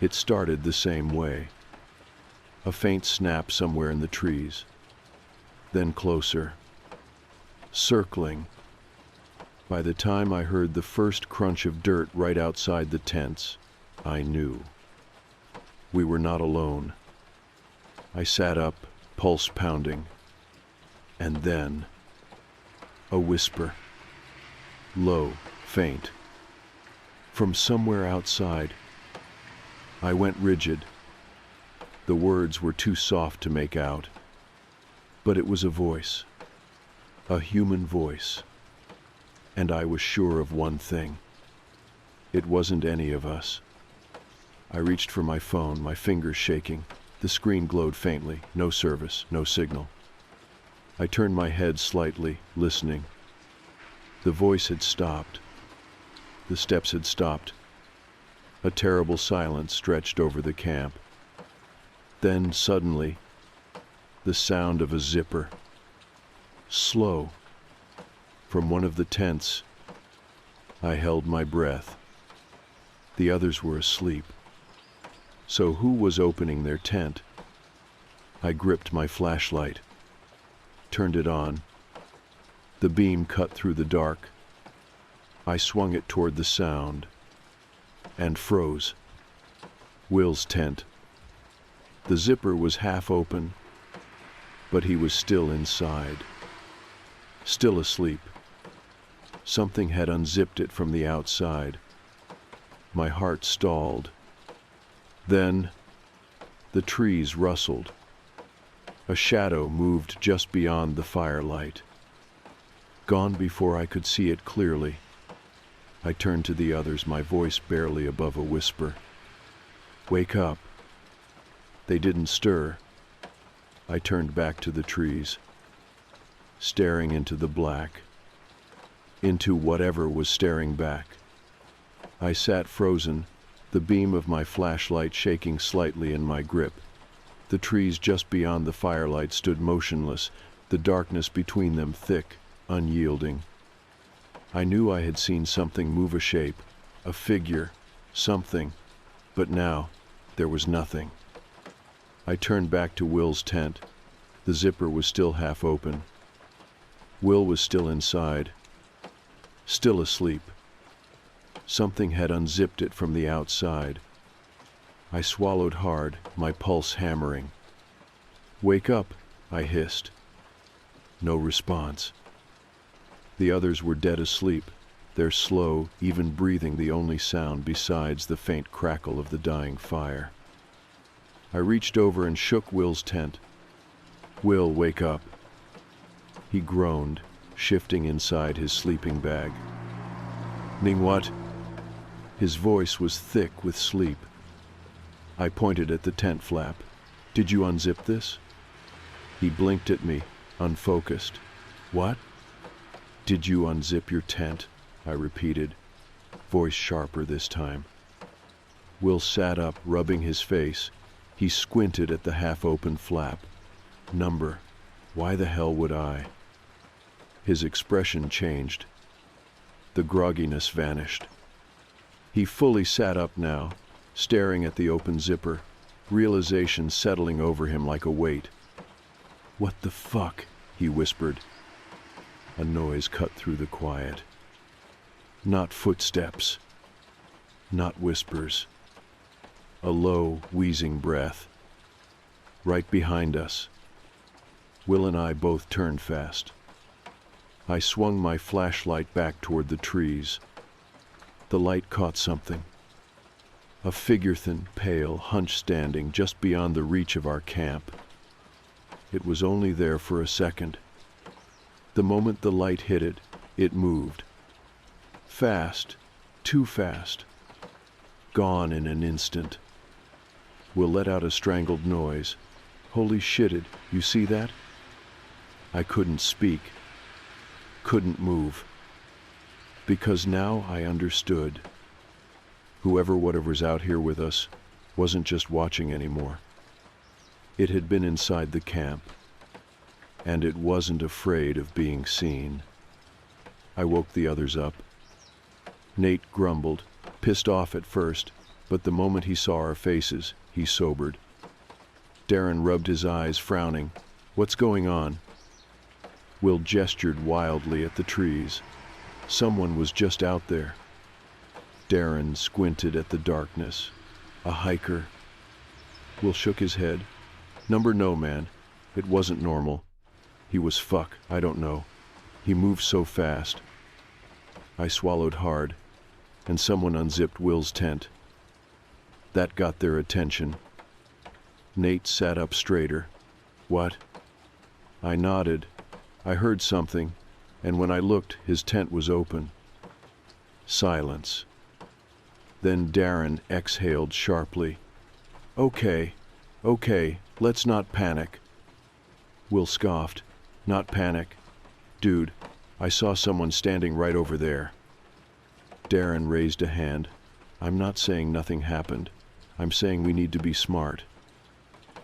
It started the same way. A faint snap somewhere in the trees. Then closer. Circling. By the time I heard the first crunch of dirt right outside the tents, I knew. We were not alone. I sat up, pulse pounding. And then, a whisper. Low, faint. From somewhere outside. I went rigid. The words were too soft to make out. But it was a voice. A human voice. And I was sure of one thing. It wasn't any of us. I reached for my phone, my fingers shaking. The screen glowed faintly. No service, no signal. I turned my head slightly, listening. The voice had stopped. The steps had stopped. A terrible silence stretched over the camp. Then, suddenly, the sound of a zipper. Slow. From one of the tents. I held my breath. The others were asleep. So who was opening their tent? I gripped my flashlight. Turned it on. The beam cut through the dark. I swung it toward the sound. And froze. Will's tent. The zipper was half open, but he was still inside, still asleep. Something had unzipped it from the outside. My heart stalled. Then, the trees rustled. A shadow moved just beyond the firelight. Gone before I could see it clearly. I turned to the others, my voice barely above a whisper. "Wake up." They didn't stir. I turned back to the trees, staring into the black, into whatever was staring back. I sat frozen, the beam of my flashlight shaking slightly in my grip. The trees just beyond the firelight stood motionless, the darkness between them thick, unyielding. I knew I had seen something move, a shape, a figure, something, but now there was nothing. I turned back to Will's tent. The zipper was still half open. Will was still inside, still asleep. Something had unzipped it from the outside. I swallowed hard, my pulse hammering. "Wake up," I hissed. No response. The others were dead asleep, their slow, even breathing the only sound besides the faint crackle of the dying fire. I reached over and shook Will's tent. "Will, wake up." He groaned, shifting inside his sleeping bag. "Ning what?" His voice was thick with sleep. I pointed at the tent flap. "Did you unzip this?" He blinked at me, unfocused. "What?" "Did you unzip your tent?" I repeated, voice sharper this time. Will sat up, rubbing his face. He squinted at the half-open flap. "Number. Why the hell would I?" His expression changed. The grogginess vanished. He fully sat up now, staring at the open zipper, realization settling over him like a weight. "What the fuck?" he whispered. A noise cut through the quiet. Not footsteps. Not whispers. A low, wheezing breath. Right behind us. Will and I both turned fast. I swung my flashlight back toward the trees. The light caught something. A figure, thin, pale, hunched, standing just beyond the reach of our camp. It was only there for a second. The moment the light hit it, it moved. Fast, too fast. Gone in an instant. Will let out a strangled noise. "Holy shit, you see that?" I couldn't speak. Couldn't move. Because now I understood. Whatever's out here with us wasn't just watching anymore. It had been inside the camp. And it wasn't afraid of being seen. I woke the others up. Nate grumbled, pissed off at first, but the moment he saw our faces, he sobered. Darren rubbed his eyes, frowning. "What's going on?" Will gestured wildly at the trees. Someone was just out there. Darren squinted at the darkness. "A hiker." Will shook his head. "Number, no, man. It wasn't normal. He was I don't know. He moved so fast." I swallowed hard, and someone unzipped Will's tent. That got their attention. Nate sat up straighter. "What?" I nodded. I heard something, and when I looked, his tent was open. Silence. Then Darren exhaled sharply. Okay, let's not panic." Will scoffed. "Not panic? Dude, I saw someone standing right over there." Darren raised a hand. "I'm not saying nothing happened. I'm saying we need to be smart."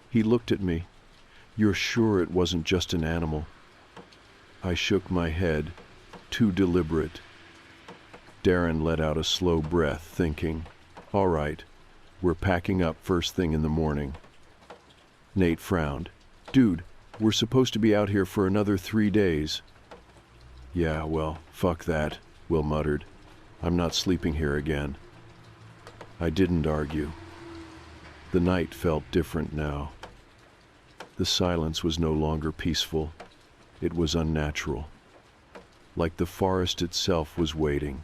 He looked at me. "You're sure it wasn't just an animal?" I shook my head, too deliberate. Darren let out a slow breath, thinking, "All right, we're packing up first thing in the morning." Nate frowned. "Dude, we're supposed to be out here for another 3 days." "Yeah, well, fuck that," Will muttered. "I'm not sleeping here again." I didn't argue. The night felt different now. The silence was no longer peaceful. It was unnatural. Like the forest itself was waiting.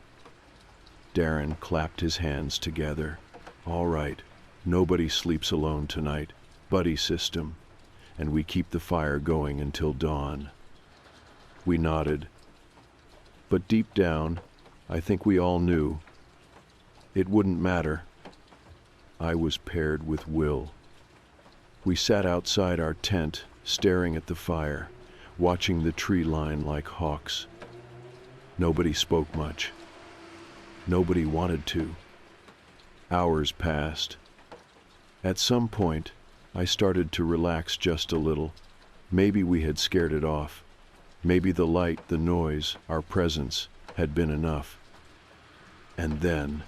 Darren clapped his hands together. All right, nobody sleeps alone tonight. Buddy system. And we keep the fire going until dawn. We nodded. But deep down, I think we all knew it wouldn't matter. I was paired with Will. We sat outside our tent, staring at the fire, watching the tree line like hawks. Nobody spoke much. Nobody wanted to. Hours passed. At some point, I started to relax just a little. Maybe we had scared it off. Maybe the light, the noise, our presence had been enough. And then,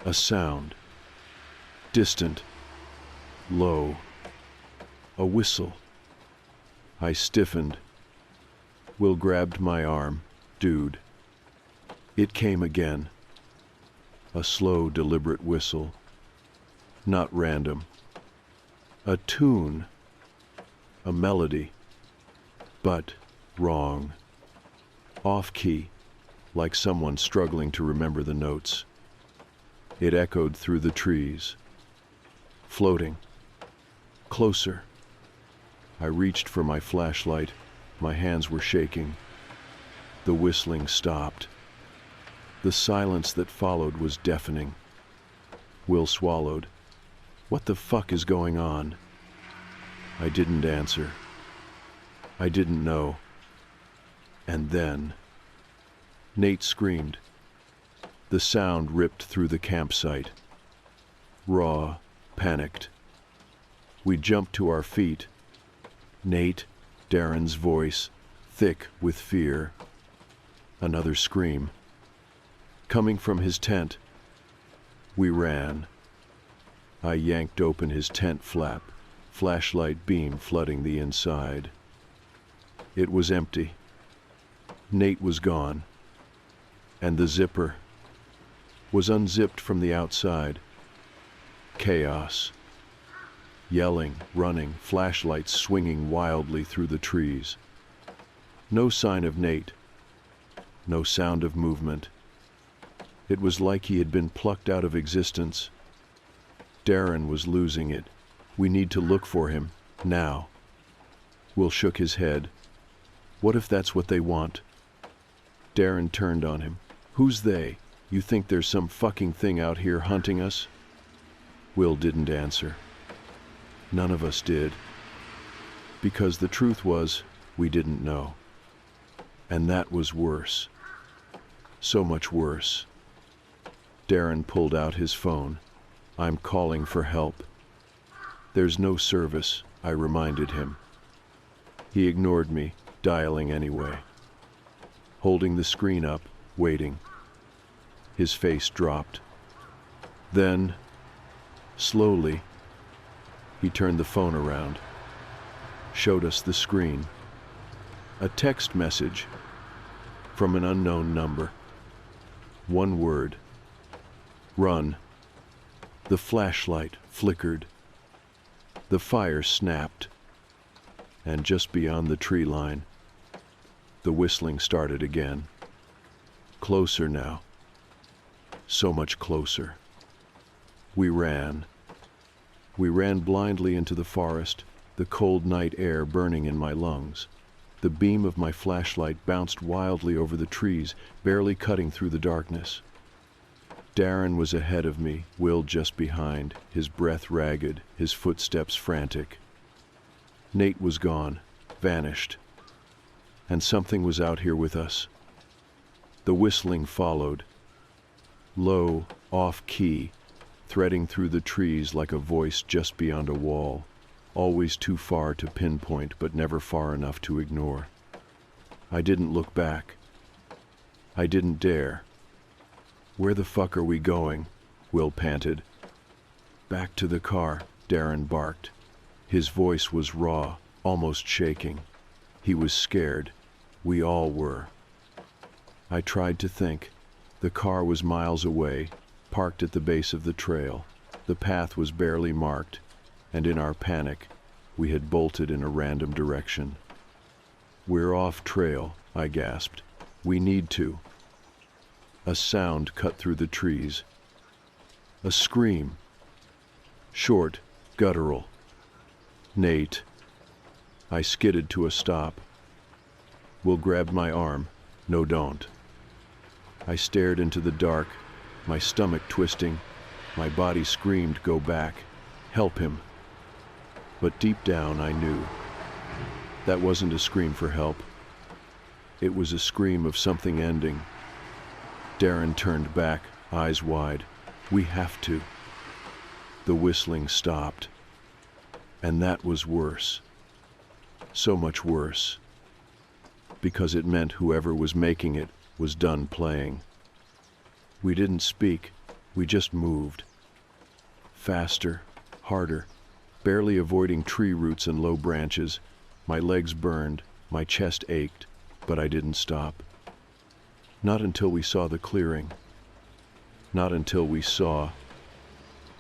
a sound. Distant. Low. A whistle. I stiffened. Will grabbed my arm. Dude. It came again. A slow, deliberate whistle. Not random. A tune. A melody. But wrong. Off-key, like someone struggling to remember the notes. It echoed through the trees. Floating. Closer. I reached for my flashlight. My hands were shaking. The whistling stopped. The silence that followed was deafening. Will swallowed. What the fuck is going on? I didn't answer. I didn't know. And then, Nate screamed. The sound ripped through the campsite. Raw, panicked. We jumped to our feet. Nate, Darren's voice, thick with fear. Another scream. Coming from his tent. We ran. I yanked open his tent flap, flashlight beam flooding the inside. It was empty. Nate was gone. And the zipper was unzipped from the outside. Chaos. Yelling, running, flashlights swinging wildly through the trees. No sign of Nate. No sound of movement. It was like he had been plucked out of existence. Darren was losing it. We need to look for him, now. Will shook his head. What if that's what they want? Darren turned on him. Who's they? You think there's some fucking thing out here hunting us? Will didn't answer. None of us did. Because the truth was, we didn't know. And that was worse. So much worse. Darren pulled out his phone. I'm calling for help. There's no service, I reminded him. He ignored me, dialing anyway. Holding the screen up, waiting. His face dropped. Then, slowly, he turned the phone around, showed us the screen. A text message from an unknown number. One word. Run. The flashlight flickered. The fire snapped. And just beyond the tree line, the whistling started again. Closer now. So much closer. We ran. We ran blindly into the forest, the cold night air burning in my lungs. The beam of my flashlight bounced wildly over the trees, barely cutting through the darkness. Darren was ahead of me, Will just behind, his breath ragged, his footsteps frantic. Nate was gone, vanished. And something was out here with us. The whistling followed. Low, off-key, threading through the trees like a voice just beyond a wall, always too far to pinpoint but never far enough to ignore. I didn't look back. I didn't dare. Where the fuck are we going? Will panted. Back to the car, Darren barked. His voice was raw, almost shaking. He was scared. We all were. I tried to think. The car was miles away, parked at the base of the trail. The path was barely marked, and in our panic, We had bolted in a random direction. "We're off trail," I gasped. "We need to." A sound cut through the trees. A scream. Short, guttural. "Nate." I skidded to a stop. Will grabbed my arm. "No, don't." I stared into the dark, my stomach twisting. My body screamed, "Go back. Help him." But deep down I knew. That wasn't a scream for help. It was a scream of something ending. Darren turned back, eyes wide. "We have to." The whistling stopped. And that was worse. So much worse. Because it meant whoever was making it was done playing. We didn't speak, we just moved. Faster, harder, barely avoiding tree roots and low branches. My legs burned, my chest ached, but I didn't stop. Not until we saw the clearing. Not until we saw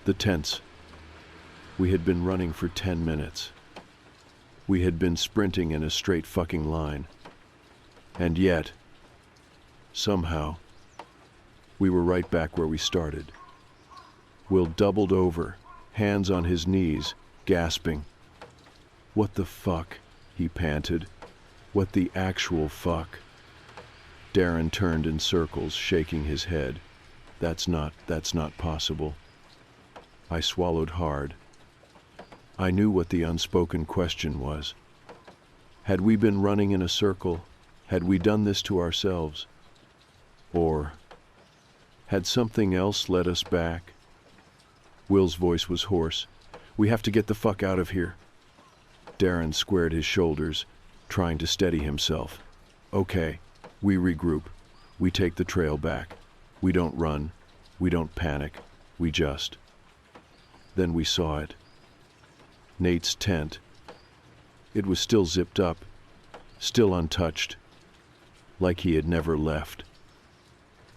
the tents. We had been running for 10 minutes. We had been sprinting in a straight fucking line. And yet, somehow, we were right back where we started. Will doubled over, hands on his knees, gasping. "What the fuck?" he panted. "What the actual fuck?" Darren turned in circles, shaking his head. That's not possible." I swallowed hard. I knew what the unspoken question was. Had we been running in a circle? Had we done this to ourselves? Or had something else led us back? Will's voice was hoarse. "We have to get the fuck out of here." Darren squared his shoulders, trying to steady himself. "Okay, we regroup. We take the trail back. We don't run. We don't panic. We just..." Then we saw it. Nate's tent. It was still zipped up, still untouched, like he had never left,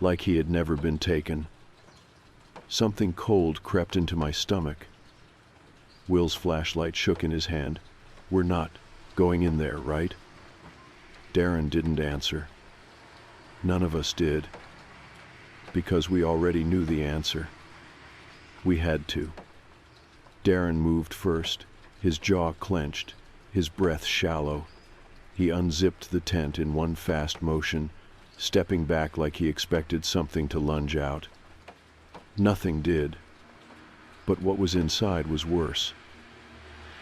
like he had never been taken. Something cold crept into my stomach. Will's flashlight shook in his hand. "We're not going in there, right?" Darren didn't answer. None of us did, because we already knew the answer. We had to. Darren moved first, his jaw clenched, his breath shallow. He unzipped the tent in one fast motion, stepping back like he expected something to lunge out. Nothing did. But what was inside was worse.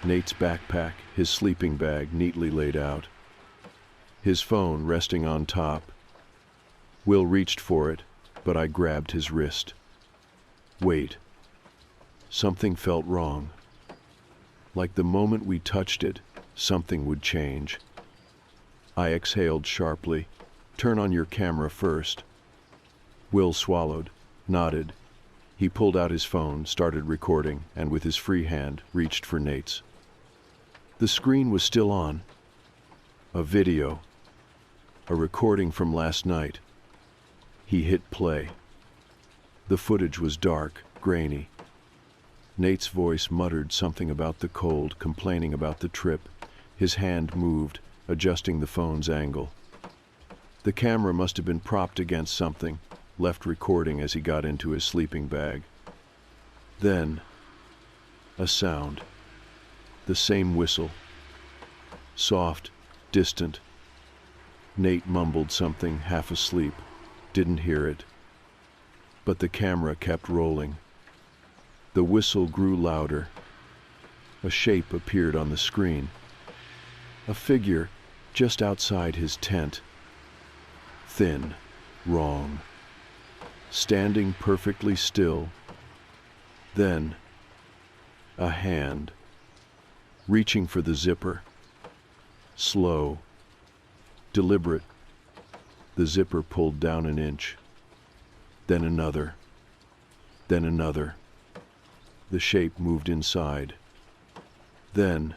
Nate's backpack, his sleeping bag neatly laid out. His phone resting on top. Will reached for it, but I grabbed his wrist. Wait. Something felt wrong. Like the moment we touched it, something would change. I exhaled sharply. "Turn on your camera first." Will swallowed, nodded. He pulled out his phone, started recording, and with his free hand, reached for Nate's. The screen was still on. A video. A recording from last night. He hit play. The footage was dark, grainy. Nate's voice muttered something about the cold, complaining about the trip. His hand moved, adjusting the phone's angle. The camera must have been propped against something, left recording as he got into his sleeping bag. Then, a sound. The same whistle. Soft, distant. Nate mumbled something, half asleep. Didn't hear it. But the camera kept rolling. The whistle grew louder. A shape appeared on the screen. A figure just outside his tent. Thin, wrong. Standing perfectly still. Then, a hand. Reaching for the zipper. Slow. Deliberate. The zipper pulled down an inch. Then another. Then another. The shape moved inside. Then,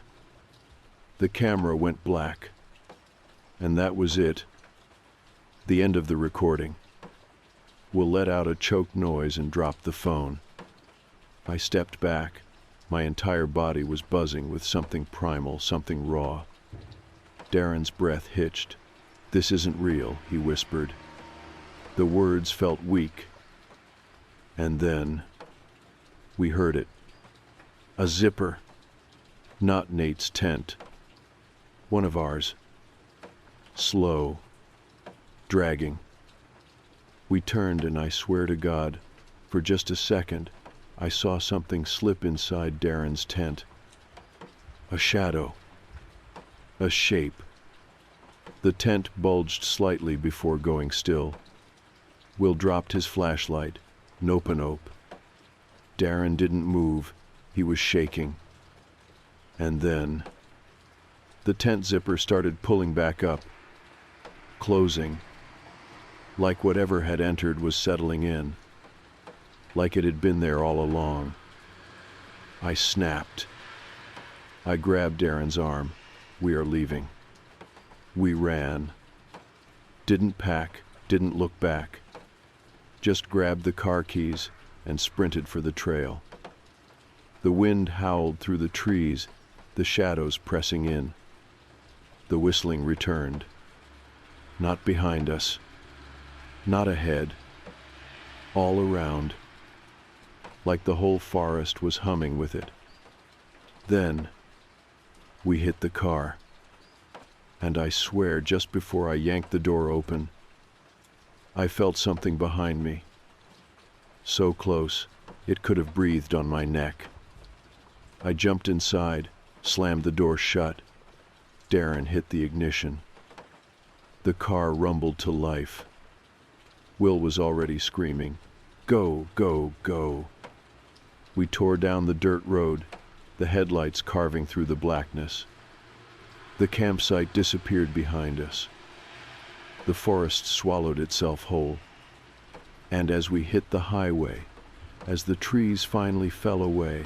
the camera went black. And that was it. The end of the recording. Will let out a choked noise and dropped the phone. I stepped back, My entire body was buzzing with something primal, something raw. Darren's breath hitched. "This isn't real," he whispered. The words felt weak. And then we heard it. A zipper. Not Nate's tent. One of ours. Slow. Dragging. We turned, and I swear to God, for just a second, I saw something slip inside Darren's tent. A shadow. A shape. The tent bulged slightly before going still. Will dropped his flashlight. Nope-a-nope. Darren didn't move. He was shaking. And then the tent zipper started pulling back up, closing, like whatever had entered was settling in, like it had been there all along. I snapped. I grabbed Darren's arm. "We are leaving." We ran. Didn't pack, didn't look back. Just grabbed the car keys and sprinted for the trail. The wind howled through the trees, the shadows pressing in. The whistling returned. Not behind us. Not ahead. All around. Like the whole forest was humming with it. Then we hit the car. And I swear, just before I yanked the door open, I felt something behind me. So close, it could have breathed on my neck. I jumped inside, slammed the door shut. Darren hit the ignition. The car rumbled to life. Will was already screaming, "Go, go, go." We tore down the dirt road, the headlights carving through the blackness. The campsite disappeared behind us. The forest swallowed itself whole. And as we hit the highway, as the trees finally fell away,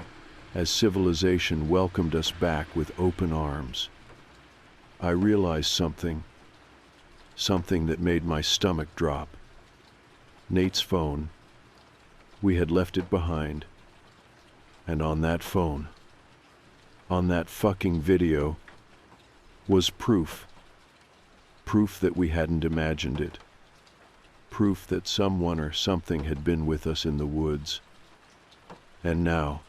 as civilization welcomed us back with open arms, I realized something that made my stomach drop. Nate's phone. We had left it behind. And on that phone, on that fucking video, was proof. Proof that we hadn't imagined it. Proof that someone or something had been with us in the woods. And now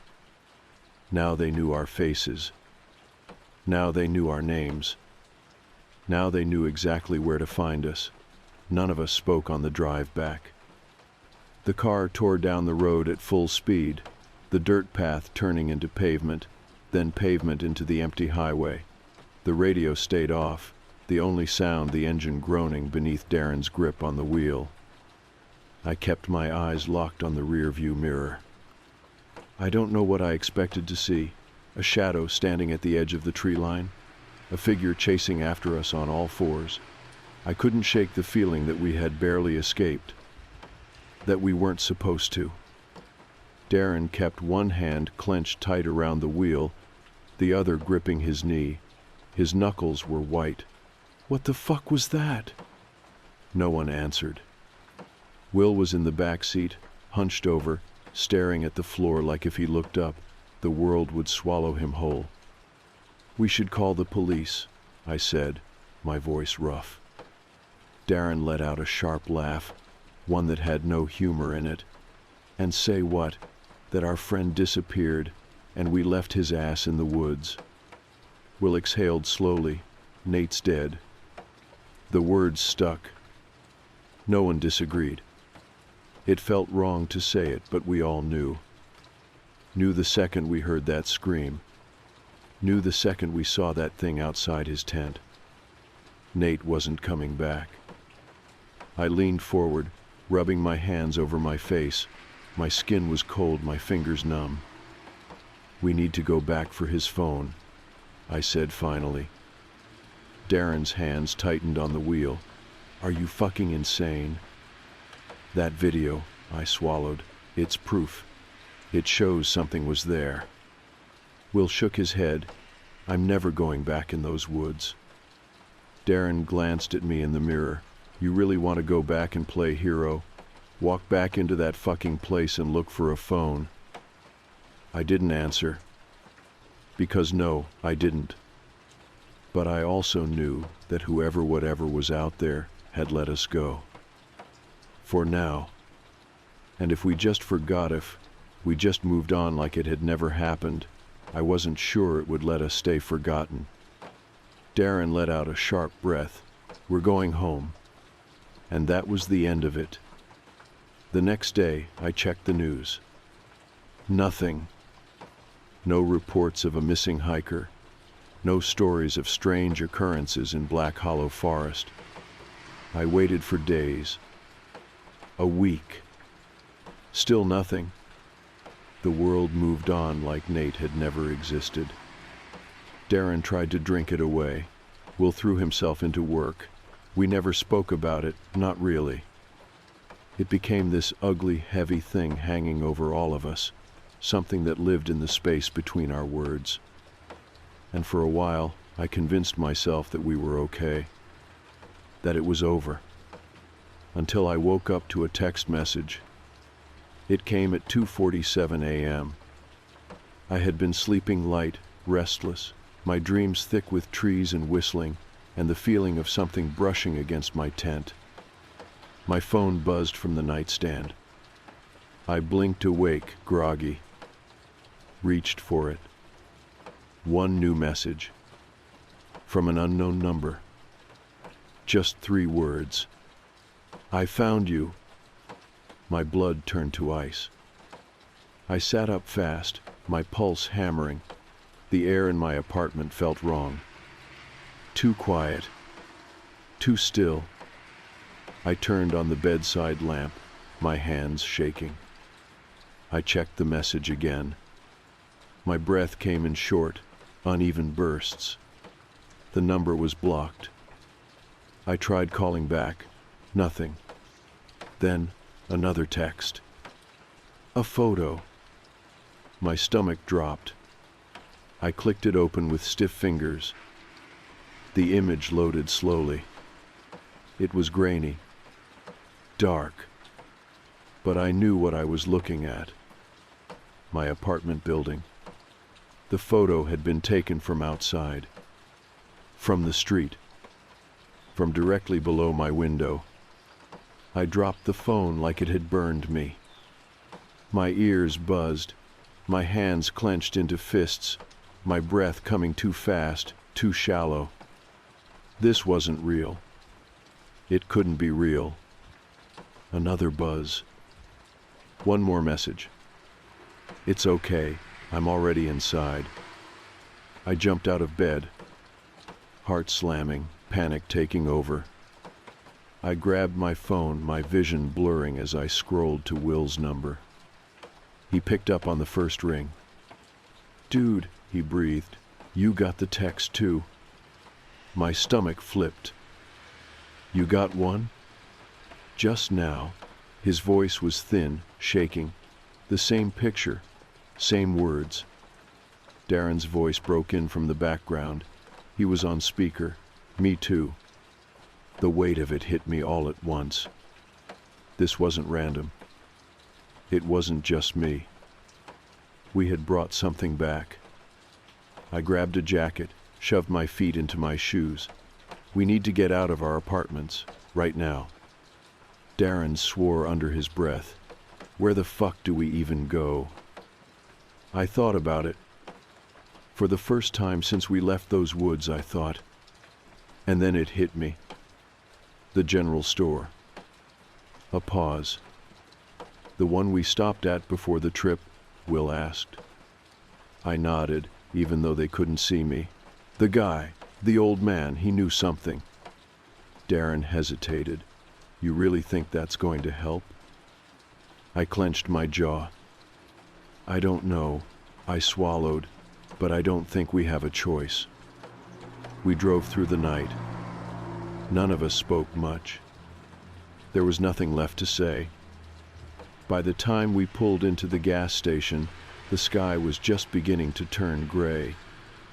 they knew our faces. Now they knew our names. Now they knew exactly where to find us. None of us spoke on the drive back. The car tore down the road at full speed, the dirt path turning into pavement, then pavement into the empty highway. The radio stayed off, the only sound the engine groaning beneath Darren's grip on the wheel. I kept my eyes locked on the rearview mirror. I don't know what I expected to see. A shadow standing at the edge of the tree line. A figure chasing after us on all fours. I couldn't shake the feeling that we had barely escaped. That we weren't supposed to. Darren kept one hand clenched tight around the wheel, the other gripping his knee. His knuckles were white. What the fuck was that? No one answered. Will was in the back seat, hunched over, staring at the floor like if he looked up, the world would swallow him whole. "We should call the police," I said, my voice rough. Darren let out a sharp laugh, one that had no humor in it. "And say what? That our friend disappeared, and we left his ass in the woods." Will exhaled slowly. "Nate's dead." The words stuck. No one disagreed. It felt wrong to say it, but we all knew. Knew the second we heard that scream. Knew the second we saw that thing outside his tent. Nate wasn't coming back. I leaned forward, rubbing my hands over my face. My skin was cold, my fingers numb. "We need to go back for his phone," I said finally. Darren's hands tightened on the wheel. "Are you fucking insane?" "That video," I swallowed. "It's proof. It shows something was there." Will shook his head. "I'm never going back in those woods." Darren glanced at me in the mirror. "You really want to go back and play hero? Walk back into that fucking place and look for a phone?" I didn't answer. Because no, I didn't. But I also knew that whatever was out there had let us go. For now. And if we just forgot, if we just moved on like it had never happened, I wasn't sure it would let us stay forgotten. Darren let out a sharp breath. We're going home. And that was the end of it. The next day, I checked the news. Nothing. No reports of a missing hiker. No stories of strange occurrences in Black Hollow Forest. I waited for days. A week. Still nothing. The world moved on like Nate had never existed. Darren tried to drink it away. Will threw himself into work. We never spoke about it, not really. It became this ugly, heavy thing hanging over all of us, something that lived in the space between our words. And for a while, I convinced myself that we were okay, that it was over, until I woke up to a text message. It came at 2:47 a.m. I had been sleeping light, restless, my dreams thick with trees and whistling, and the feeling of something brushing against my tent. My phone buzzed from the nightstand. I blinked awake, groggy. Reached for it. One new message. From an unknown number. Just 3 words. I found you. My blood turned to ice. I sat up fast, my pulse hammering. The air in my apartment felt wrong. Too quiet. Too still. I turned on the bedside lamp, my hands shaking. I checked the message again. My breath came in short, uneven bursts. The number was blocked. I tried calling back. Nothing. Then, another text. A photo. My stomach dropped. I clicked it open with stiff fingers. The image loaded slowly. It was grainy. Dark. But I knew what I was looking at. My apartment building. The photo had been taken from outside. From the street. From directly below my window. I dropped the phone like it had burned me. My ears buzzed. My hands clenched into fists. My breath coming too fast, too shallow. This wasn't real. It couldn't be real. Another buzz. One more message. It's okay. I'm already inside. I jumped out of bed. Heart slamming, panic taking over. I grabbed my phone, my vision blurring as I scrolled to Will's number. He picked up on the first ring. Dude, he breathed. You got the text too. My stomach flipped. You got one? Just now. His voice was thin, shaking. The same picture, same words. Darren's voice broke in from the background. He was on speaker. Me too. The weight of it hit me all at once. This wasn't random. It wasn't just me. We had brought something back. I grabbed a jacket, shoved my feet into my shoes. We need to get out of our apartments, right now. Darren swore under his breath. Where the fuck do we even go? I thought about it. For the first time since we left those woods, I thought. And then it hit me. The general store. A pause. The one we stopped at before the trip, Will asked. I nodded, even though they couldn't see me. The guy, the old man, he knew something. Darren hesitated. You really think that's going to help? I clenched my jaw. I don't know. I swallowed, but I don't think we have a choice. We drove through the night. None of us spoke much. There was nothing left to say. By the time we pulled into the gas station, the sky was just beginning to turn gray.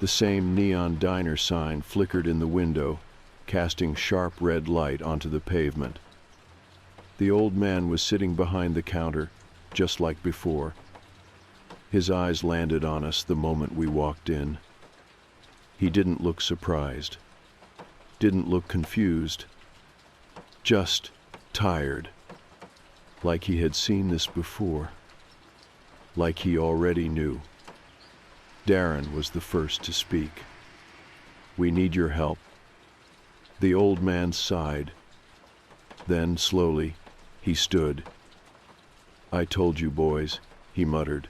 The same neon diner sign flickered in the window, casting sharp red light onto the pavement. The old man was sitting behind the counter, just like before. His eyes landed on us the moment we walked in. He didn't look surprised, didn't look confused, just tired, like he had seen this before, like he already knew. Darren was the first to speak. "We need your help." The old man sighed. Then, slowly, he stood. "I told you, boys," he muttered.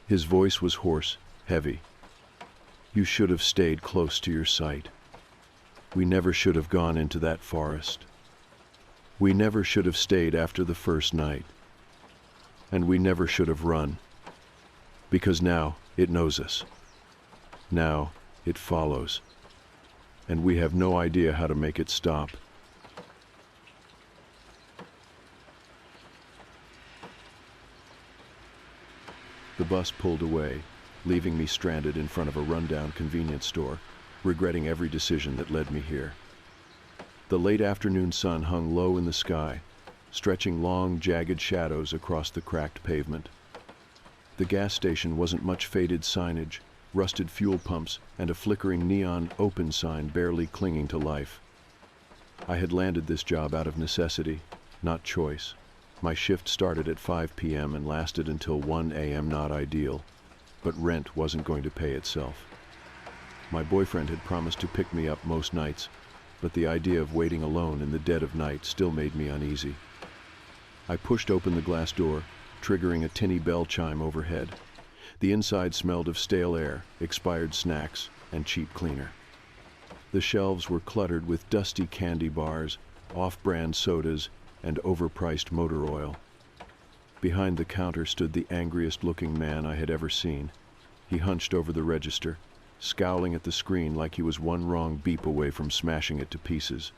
His voice was hoarse, heavy. "You should have stayed close to your site. We never should have gone into that forest. We never should have stayed after the first night. And we never should have run. Because now it knows us. Now it follows. And we have no idea how to make it stop." The bus pulled away, leaving me stranded in front of a rundown convenience store, regretting every decision that led me here. The late afternoon sun hung low in the sky, stretching long, jagged shadows across the cracked pavement. The gas station wasn't much faded signage, rusted fuel pumps, and a flickering neon open sign barely clinging to life. I had landed this job out of necessity, not choice. My shift started at 5 p.m. and lasted until 1 a.m. Not ideal, but rent wasn't going to pay itself. My boyfriend had promised to pick me up most nights, but the idea of waiting alone in the dead of night still made me uneasy. I pushed open the glass door, triggering a tinny bell chime overhead. The inside smelled of stale air, expired snacks, and cheap cleaner. The shelves were cluttered with dusty candy bars, off-brand sodas, and overpriced motor oil. Behind the counter stood the angriest-looking man I had ever seen. He hunched over the register, scowling at the screen like he was one wrong beep away from smashing it to pieces.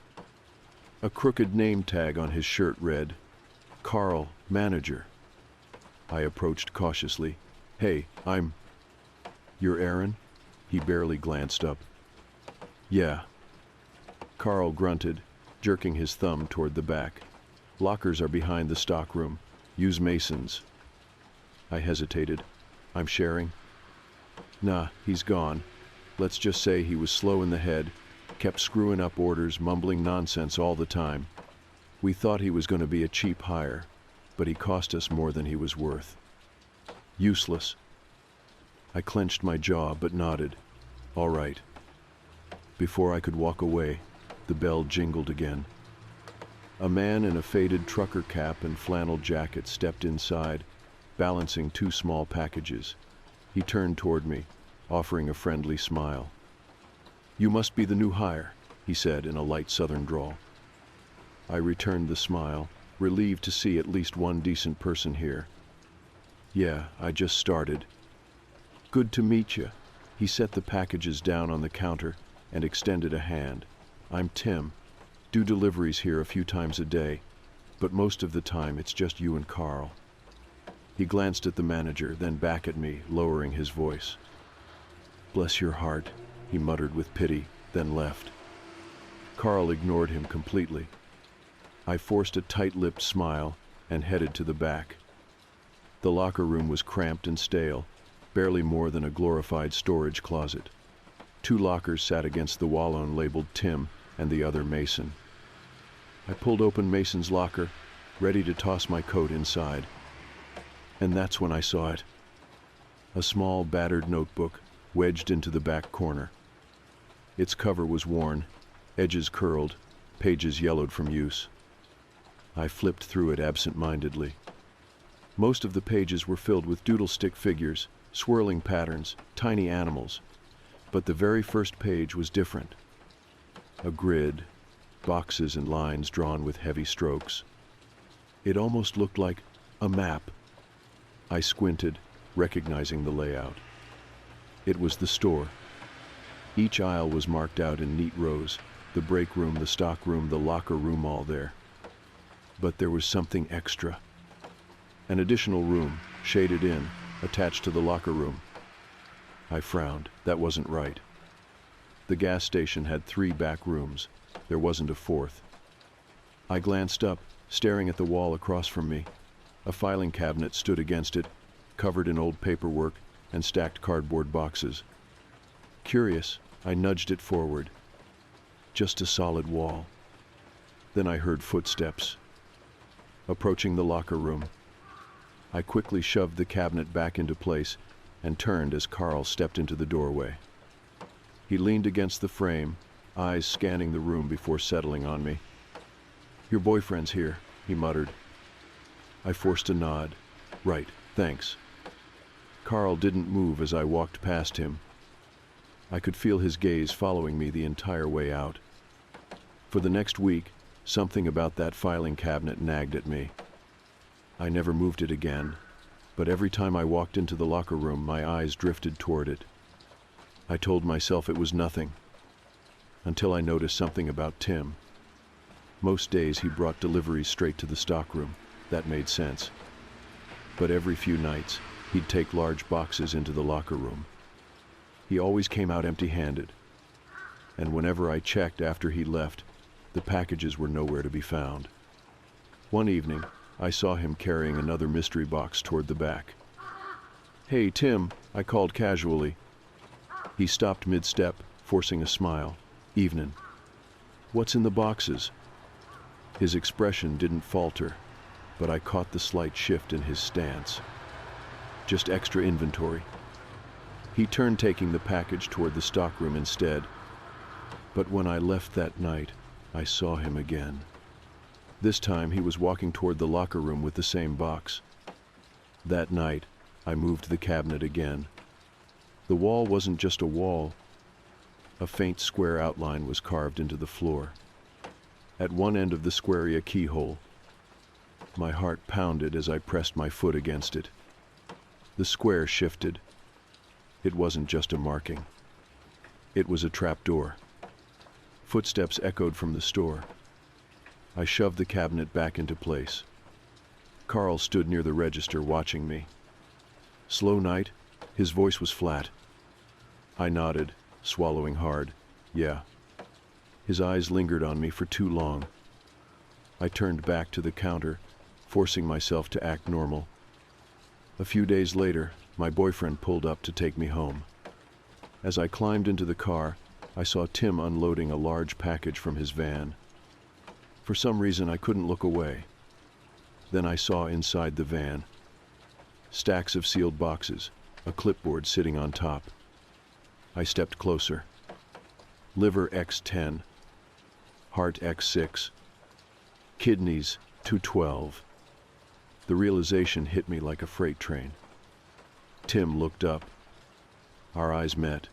A crooked name tag on his shirt read, "Carl, Manager." I approached cautiously. "Hey, You're Aaron?" He barely glanced up. "Yeah." Carl grunted, jerking his thumb toward the back. "Lockers are behind the stockroom. Use Mason's." I hesitated. "I'm sharing?" "Nah, he's gone. Let's just say he was slow in the head, kept screwing up orders, mumbling nonsense all the time. We thought he was going to be a cheap hire, but he cost us more than he was worth. Useless." I clenched my jaw but nodded. "All right." Before I could walk away, the bell jingled again. A man in a faded trucker cap and flannel jacket stepped inside, balancing 2 small packages. He turned toward me, offering a friendly smile. "You must be the new hire," he said in a light southern drawl. I returned the smile, relieved to see at least one decent person here. "Yeah, I just started." "Good to meet you." He set the packages down on the counter and extended a hand. "I'm Tim. Do deliveries here a few times a day, but most of the time it's just you and Carl." He glanced at the manager, then back at me, lowering his voice. "Bless your heart," he muttered with pity, then left. Carl ignored him completely. I forced a tight-lipped smile and headed to the back. The locker room was cramped and stale, barely more than a glorified storage closet. 2 lockers sat against the wall labeled Tim and the other Mason. I pulled open Mason's locker, ready to toss my coat inside. And that's when I saw it. A small, battered notebook wedged into the back corner. Its cover was worn, edges curled, pages yellowed from use. I flipped through it absent-mindedly. Most of the pages were filled with doodle stick figures, swirling patterns, tiny animals. But the very first page was different. A grid, boxes and lines drawn with heavy strokes. It almost looked like a map. I squinted, recognizing the layout. It was the store. Each aisle was marked out in neat rows, the break room, the stock room, the locker room, all there. But there was something extra. An additional room, shaded in, attached to the locker room. I frowned. That wasn't right. The gas station had 3 back rooms. There wasn't a 4th. I glanced up, staring at the wall across from me. A filing cabinet stood against it, covered in old paperwork and stacked cardboard boxes. Curious, I nudged it forward. Just a solid wall. Then I heard footsteps. Approaching the locker room. I quickly shoved the cabinet back into place and turned as Carl stepped into the doorway. He leaned against the frame, eyes scanning the room before settling on me. "Your boyfriend's here," he muttered. I forced a nod. "Right, thanks." Carl didn't move as I walked past him. I could feel his gaze following me the entire way out. For the next week, something about that filing cabinet nagged at me. I never moved it again, but every time I walked into the locker room, my eyes drifted toward it. I told myself it was nothing, until I noticed something about Tim. Most days he brought deliveries straight to the stockroom. That made sense. But every few nights, he'd take large boxes into the locker room. He always came out empty-handed, and whenever I checked after he left, the packages were nowhere to be found. One evening, I saw him carrying another mystery box toward the back. "Hey, Tim," I called casually. He stopped mid-step, forcing a smile. "Evenin'. What's in the boxes?" His expression didn't falter, but I caught the slight shift in his stance. "Just extra inventory." He turned, taking the package toward the stockroom instead. But when I left that night, I saw him again. This time he was walking toward the locker room with the same box. That night, I moved the cabinet again. The wall wasn't just a wall. A faint square outline was carved into the floor. At one end of the square, a keyhole. My heart pounded as I pressed my foot against it. The square shifted. It wasn't just a marking. It was a trapdoor. Footsteps echoed from the store. I shoved the cabinet back into place. Carl stood near the register watching me. "Slow night?" His voice was flat. I nodded, swallowing hard. "Yeah." His eyes lingered on me for too long. I turned back to the counter, forcing myself to act normal. A few days later, my boyfriend pulled up to take me home. As I climbed into the car, I saw Tim unloading a large package from his van. For some reason, I couldn't look away. Then I saw inside the van stacks of sealed boxes, a clipboard sitting on top. I stepped closer. Liver X10, heart X6, kidneys 212. The realization hit me like a freight train. Tim looked up. Our eyes met.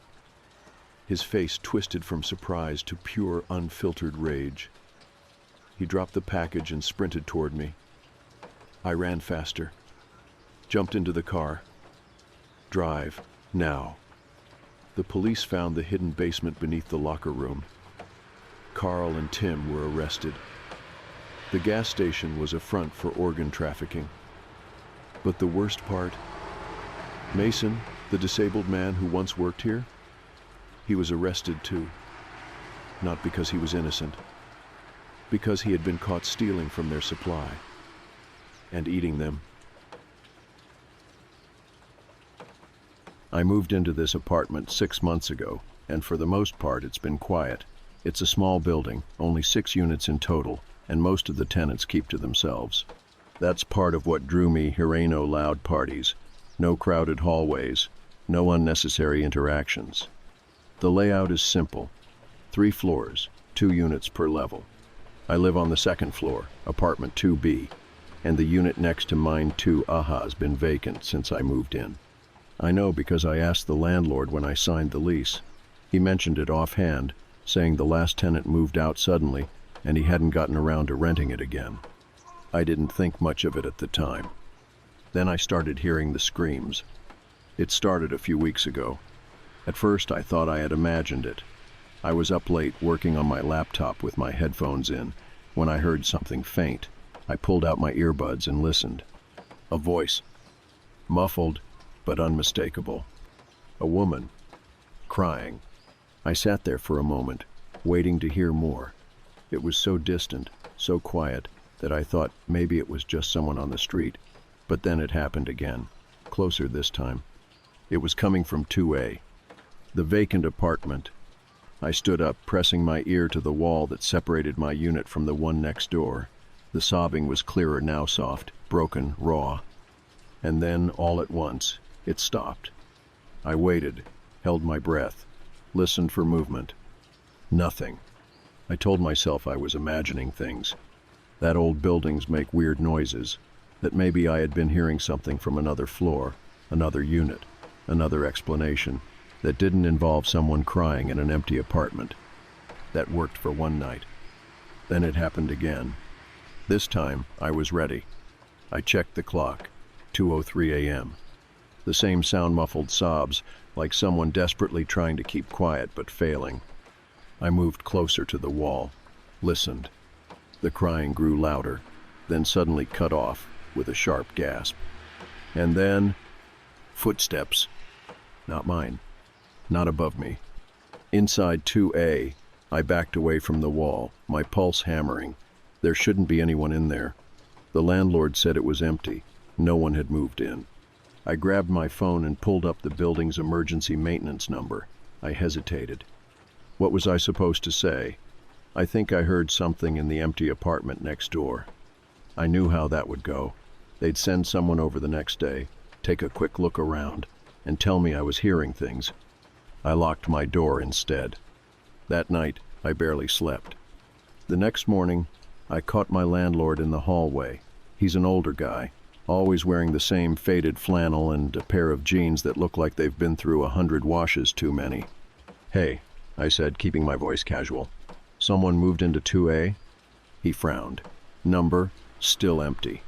His face twisted from surprise to pure, unfiltered rage. He dropped the package and sprinted toward me. I ran faster, jumped into the car. "Drive, now." The police found the hidden basement beneath the locker room. Carl and Tim were arrested. The gas station was a front for organ trafficking. But the worst part? Mason, the disabled man who once worked here, he was arrested too. Not because he was innocent, because he had been caught stealing from their supply and eating them. I moved into this apartment 6 months ago, and for the most part it's been quiet. It's a small building, only 6 units in total, and most of the tenants keep to themselves. That's part of what drew me here. No loud parties, no crowded hallways, no unnecessary interactions. The layout is simple. 3 floors, 2 units per level. I live on the 2nd floor, apartment 2B, and the unit next to mine 2A has been vacant since I moved in. I know because I asked the landlord when I signed the lease. He mentioned it offhand, saying the last tenant moved out suddenly and he hadn't gotten around to renting it again. I didn't think much of it at the time. Then I started hearing the screams. It started a few weeks ago. At first I thought I had imagined it. I was up late working on my laptop with my headphones in when I heard something faint. I pulled out my earbuds and listened. A voice, muffled but unmistakable. A woman, crying. I sat there for a moment, waiting to hear more. It was so distant, so quiet, that I thought maybe it was just someone on the street. But then it happened again, closer this time. It was coming from 2A, the vacant apartment. I stood up, pressing my ear to the wall that separated my unit from the one next door. The sobbing was clearer now, soft, broken, raw. And then, all at once, it stopped. I waited, held my breath, listened for movement. Nothing. I told myself I was imagining things, that old buildings make weird noises, that maybe I had been hearing something from another floor, another unit, another explanation, that didn't involve someone crying in an empty apartment. That worked for one night. Then it happened again. This time, I was ready. I checked the clock, 2:03 a.m. The same sound-muffled sobs, like someone desperately trying to keep quiet but failing. I moved closer to the wall, listened. The crying grew louder, then suddenly cut off with a sharp gasp. And then, footsteps. Not mine. Not above me. Inside 2A, I backed away from the wall, my pulse hammering. There shouldn't be anyone in there. The landlord said it was empty. No one had moved in. I grabbed my phone and pulled up the building's emergency maintenance number. I hesitated. What was I supposed to say? I think I heard something in the empty apartment next door. I knew how that would go. They'd send someone over the next day, take a quick look around, and tell me I was hearing things. I locked my door instead. That night, I barely slept. The next morning, I caught my landlord in the hallway. He's an older guy, always wearing the same faded flannel and a pair of jeans that look like they've been through 100 washes too many. "Hey," I said, keeping my voice casual. "Someone moved into 2A?" He frowned. Number, still empty.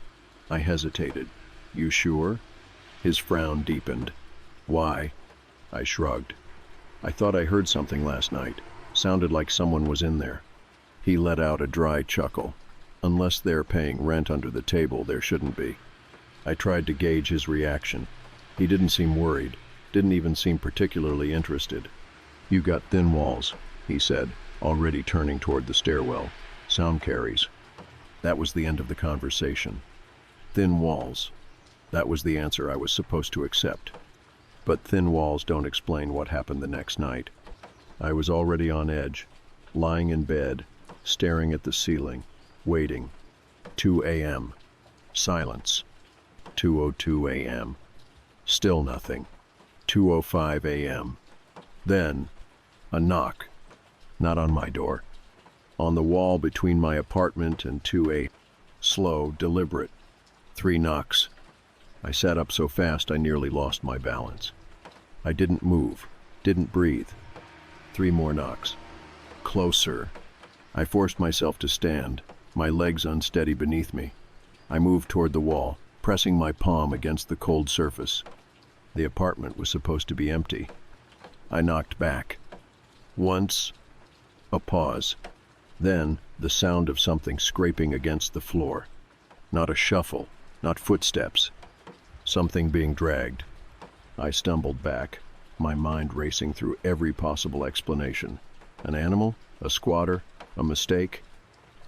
I hesitated. "You sure?" His frown deepened. "Why?" I shrugged. "I thought I heard something last night. Sounded like someone was in there." He let out a dry chuckle. "Unless they're paying rent under the table, there shouldn't be." I tried to gauge his reaction. He didn't seem worried, didn't even seem particularly interested. "You got thin walls," he said, already turning toward the stairwell. "Sound carries." That was the end of the conversation. Thin walls. That was the answer I was supposed to accept. But thin walls don't explain what happened the next night. I was already on edge, lying in bed, staring at the ceiling, waiting. 2 a.m. Silence. 2:02 a.m. Still nothing. 2:05 a.m. Then, a knock. Not on my door. On the wall between my apartment and 2A. Slow, deliberate. 3 knocks. I sat up so fast I nearly lost my balance. I didn't move, didn't breathe. 3 more knocks. Closer. I forced myself to stand, my legs unsteady beneath me. I moved toward the wall, pressing my palm against the cold surface. The apartment was supposed to be empty. I knocked back. Once, a pause. Then, the sound of something scraping against the floor. Not a shuffle, not footsteps. Something being dragged. I stumbled back, my mind racing through every possible explanation. An animal? A squatter? A mistake?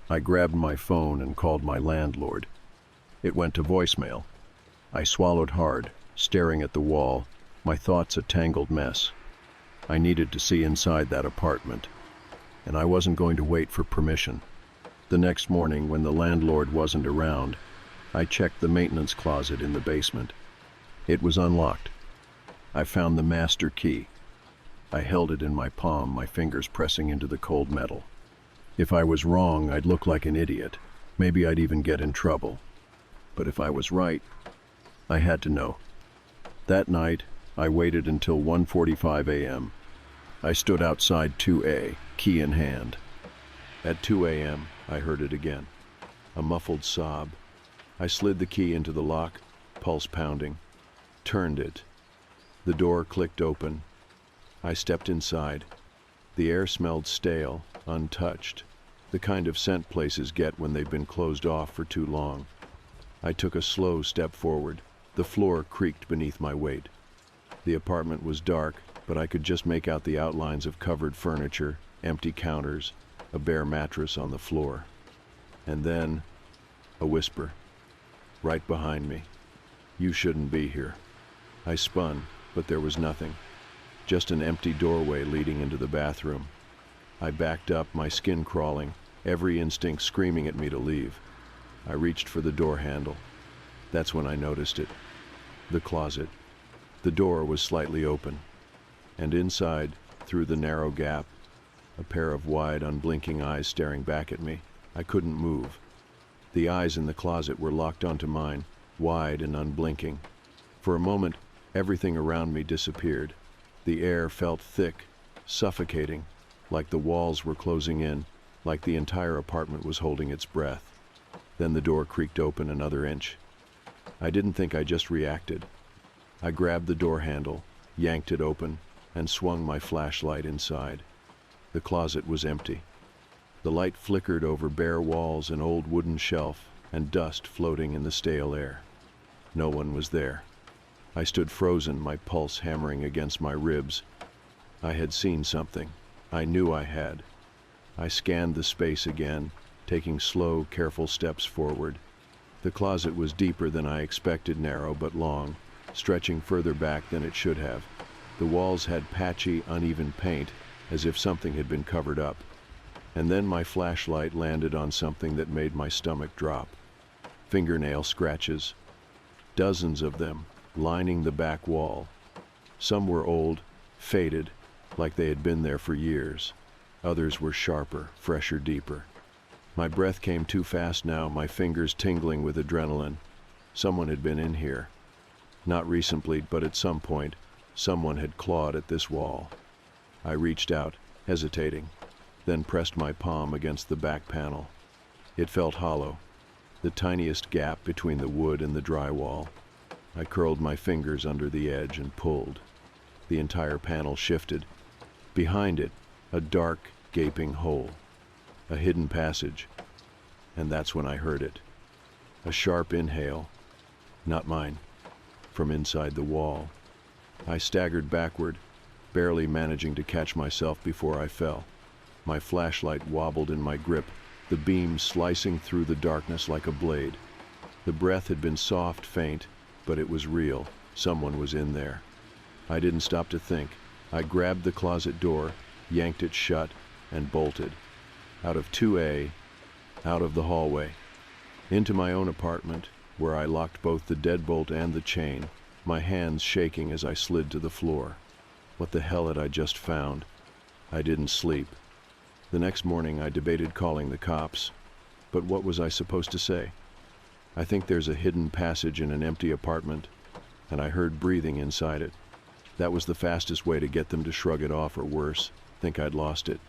I grabbed my phone and called my landlord. It went to voicemail. I swallowed hard, staring at the wall, my thoughts a tangled mess. I needed to see inside that apartment, and I wasn't going to wait for permission. The next morning, when the landlord wasn't around, I checked the maintenance closet in the basement. It was unlocked. I found the master key. I held it in my palm, my fingers pressing into the cold metal. If I was wrong, I'd look like an idiot. Maybe I'd even get in trouble. But if I was right, I had to know. That night, I waited until 1:45 a.m. I stood outside 2A, key in hand. At 2 a.m., I heard it again. A muffled sob. I slid the key into the lock, pulse pounding, turned it. The door clicked open. I stepped inside. The air smelled stale, untouched, the kind of scent places get when they've been closed off for too long. I took a slow step forward. The floor creaked beneath my weight. The apartment was dark, but I could just make out the outlines of covered furniture, empty counters, a bare mattress on the floor. And then, a whisper, right behind me. "You shouldn't be here." I spun, but there was nothing. Just an empty doorway leading into the bathroom. I backed up, my skin crawling, every instinct screaming at me to leave. I reached for the door handle. That's when I noticed it. The closet. The door was slightly open, and inside, through the narrow gap, a pair of wide, unblinking eyes staring back at me. I couldn't move. The eyes in the closet were locked onto mine, wide and unblinking. For a moment, everything around me disappeared. The air felt thick, suffocating, like the walls were closing in, like the entire apartment was holding its breath. Then the door creaked open another inch. I didn't think I just reacted. I grabbed the door handle, yanked it open, and swung my flashlight inside. The closet was empty. The light flickered over bare walls, an old wooden shelf, and dust floating in the stale air. No one was there. I stood frozen, my pulse hammering against my ribs. I had seen something. I knew I had. I scanned the space again, taking slow, careful steps forward. The closet was deeper than I expected, narrow but long, stretching further back than it should have. The walls had patchy, uneven paint, as if something had been covered up. And then my flashlight landed on something that made my stomach drop. Fingernail scratches. Dozens of them, lining the back wall. Some were old, faded, like they had been there for years. Others were sharper, fresher, deeper. My breath came too fast now, my fingers tingling with adrenaline. Someone had been in here. Not recently, but at some point, someone had clawed at this wall. I reached out, hesitating, then pressed my palm against the back panel. It felt hollow, the tiniest gap between the wood and the drywall. I curled my fingers under the edge and pulled. The entire panel shifted. Behind it, a dark, gaping hole. A hidden passage. And that's when I heard it. A sharp inhale. Not mine. From inside the wall. I staggered backward, barely managing to catch myself before I fell. My flashlight wobbled in my grip, the beam slicing through the darkness like a blade. The breath had been soft, faint, but it was real. Someone was in there. I didn't stop to think. I grabbed the closet door, yanked it shut, and bolted. Out of 2A, out of the hallway, into my own apartment, where I locked both the deadbolt and the chain, my hands shaking as I slid to the floor. What the hell had I just found? I didn't sleep. The next morning I debated calling the cops, but what was I supposed to say? I think there's a hidden passage in an empty apartment, and I heard breathing inside it. That was the fastest way to get them to shrug it off, or worse, think I'd lost it.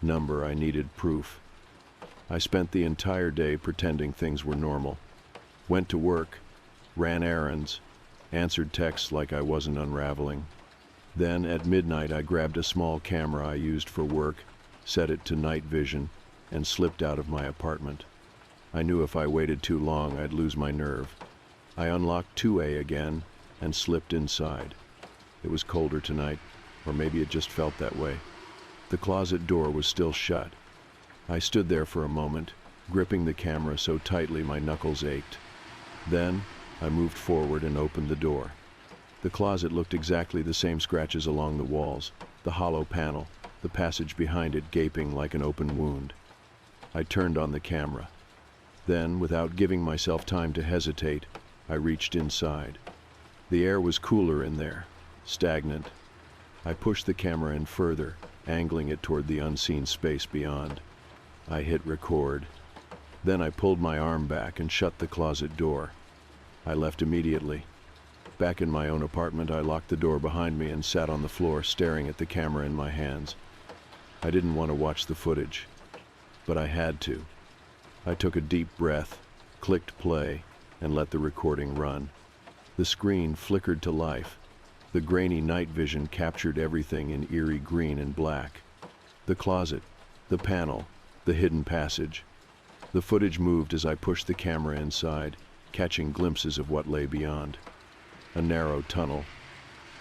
Number, I needed proof. I spent the entire day pretending things were normal. Went to work, ran errands, answered texts like I wasn't unraveling. Then, at midnight, I grabbed a small camera I used for work, set it to night vision, and slipped out of my apartment. I knew if I waited too long, I'd lose my nerve. I unlocked 2A again and slipped inside. It was colder tonight, or maybe it just felt that way. The closet door was still shut. I stood there for a moment, gripping the camera so tightly my knuckles ached. Then, I moved forward and opened the door. The closet looked exactly the same, scratches along the walls, the hollow panel, the passage behind it gaping like an open wound. I turned on the camera. Then, without giving myself time to hesitate, I reached inside. The air was cooler in there, stagnant. I pushed the camera in further, angling it toward the unseen space beyond. I hit record. Then I pulled my arm back and shut the closet door. I left immediately. Back in my own apartment, I locked the door behind me and sat on the floor, staring at the camera in my hands. I didn't want to watch the footage, but I had to. I took a deep breath, clicked play, and let the recording run. The screen flickered to life. The grainy night vision captured everything in eerie green and black. The closet, the panel, the hidden passage. The footage moved as I pushed the camera inside, catching glimpses of what lay beyond. A narrow tunnel,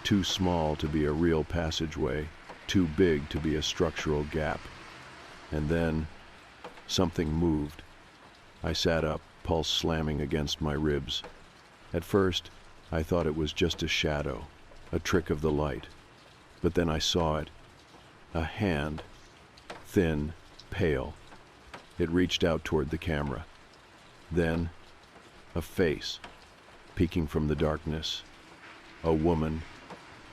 too small to be a real passageway, too big to be a structural gap. And then, something moved. I sat up, pulse slamming against my ribs. At first, I thought it was just a shadow, a trick of the light. But then I saw it. A hand, thin, pale. It reached out toward the camera. Then, a face, peeking from the darkness. A woman.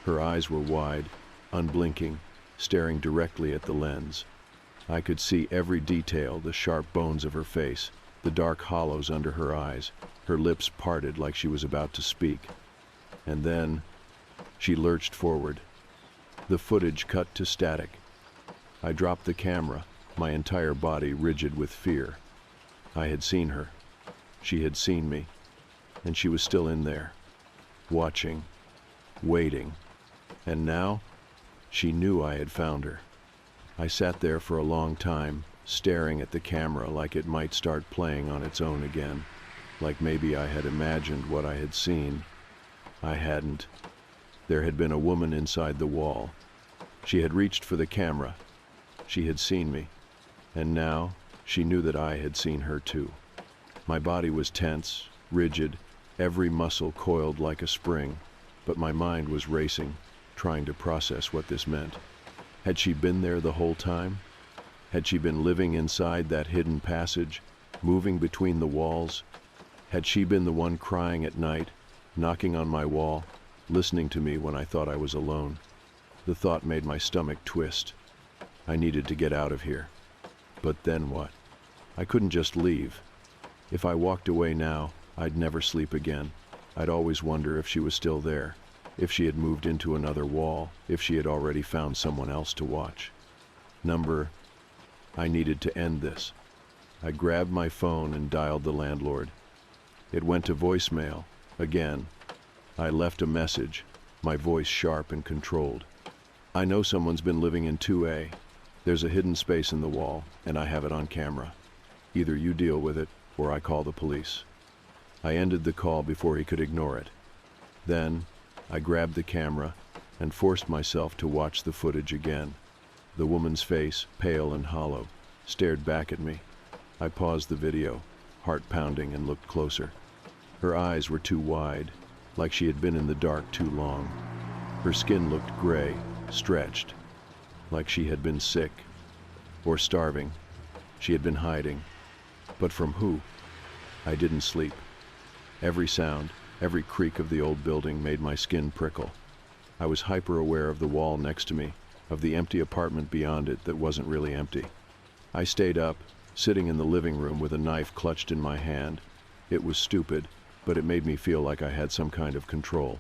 Her eyes were wide, unblinking, staring directly at the lens. I could see every detail, the sharp bones of her face, the dark hollows under her eyes, her lips parted like she was about to speak. And then, she lurched forward. The footage cut to static. I dropped the camera, my entire body rigid with fear. I had seen her. She had seen me. And she was still in there, watching, waiting. And now, she knew I had found her. I sat there for a long time, staring at the camera like it might start playing on its own again, like maybe I had imagined what I had seen. I hadn't. There had been a woman inside the wall. She had reached for the camera. She had seen me. And now, she knew that I had seen her too. My body was tense, rigid, every muscle coiled like a spring, but my mind was racing, trying to process what this meant. Had she been there the whole time? Had she been living inside that hidden passage, moving between the walls? Had she been the one crying at night, knocking on my wall, listening to me when I thought I was alone? The thought made my stomach twist. I needed to get out of here. But then what? I couldn't just leave. If I walked away now, I'd never sleep again. I'd always wonder if she was still there, if she had moved into another wall, if she had already found someone else to watch. I needed to end this. I grabbed my phone and dialed the landlord. It went to voicemail. Again. I left a message, my voice sharp and controlled. I know someone's been living in 2A. There's a hidden space in the wall, and I have it on camera. Either you deal with it, or I call the police. I ended the call before he could ignore it. Then, I grabbed the camera and forced myself to watch the footage again. The woman's face, pale and hollow, stared back at me. I paused the video, heart pounding, and looked closer. Her eyes were too wide, like she had been in the dark too long. Her skin looked gray, stretched, like she had been sick or starving. She had been hiding. But from who? I didn't sleep. Every sound, every creak of the old building made my skin prickle. I was hyper-aware of the wall next to me, of the empty apartment beyond it that wasn't really empty. I stayed up, sitting in the living room with a knife clutched in my hand. It was stupid, but it made me feel like I had some kind of control.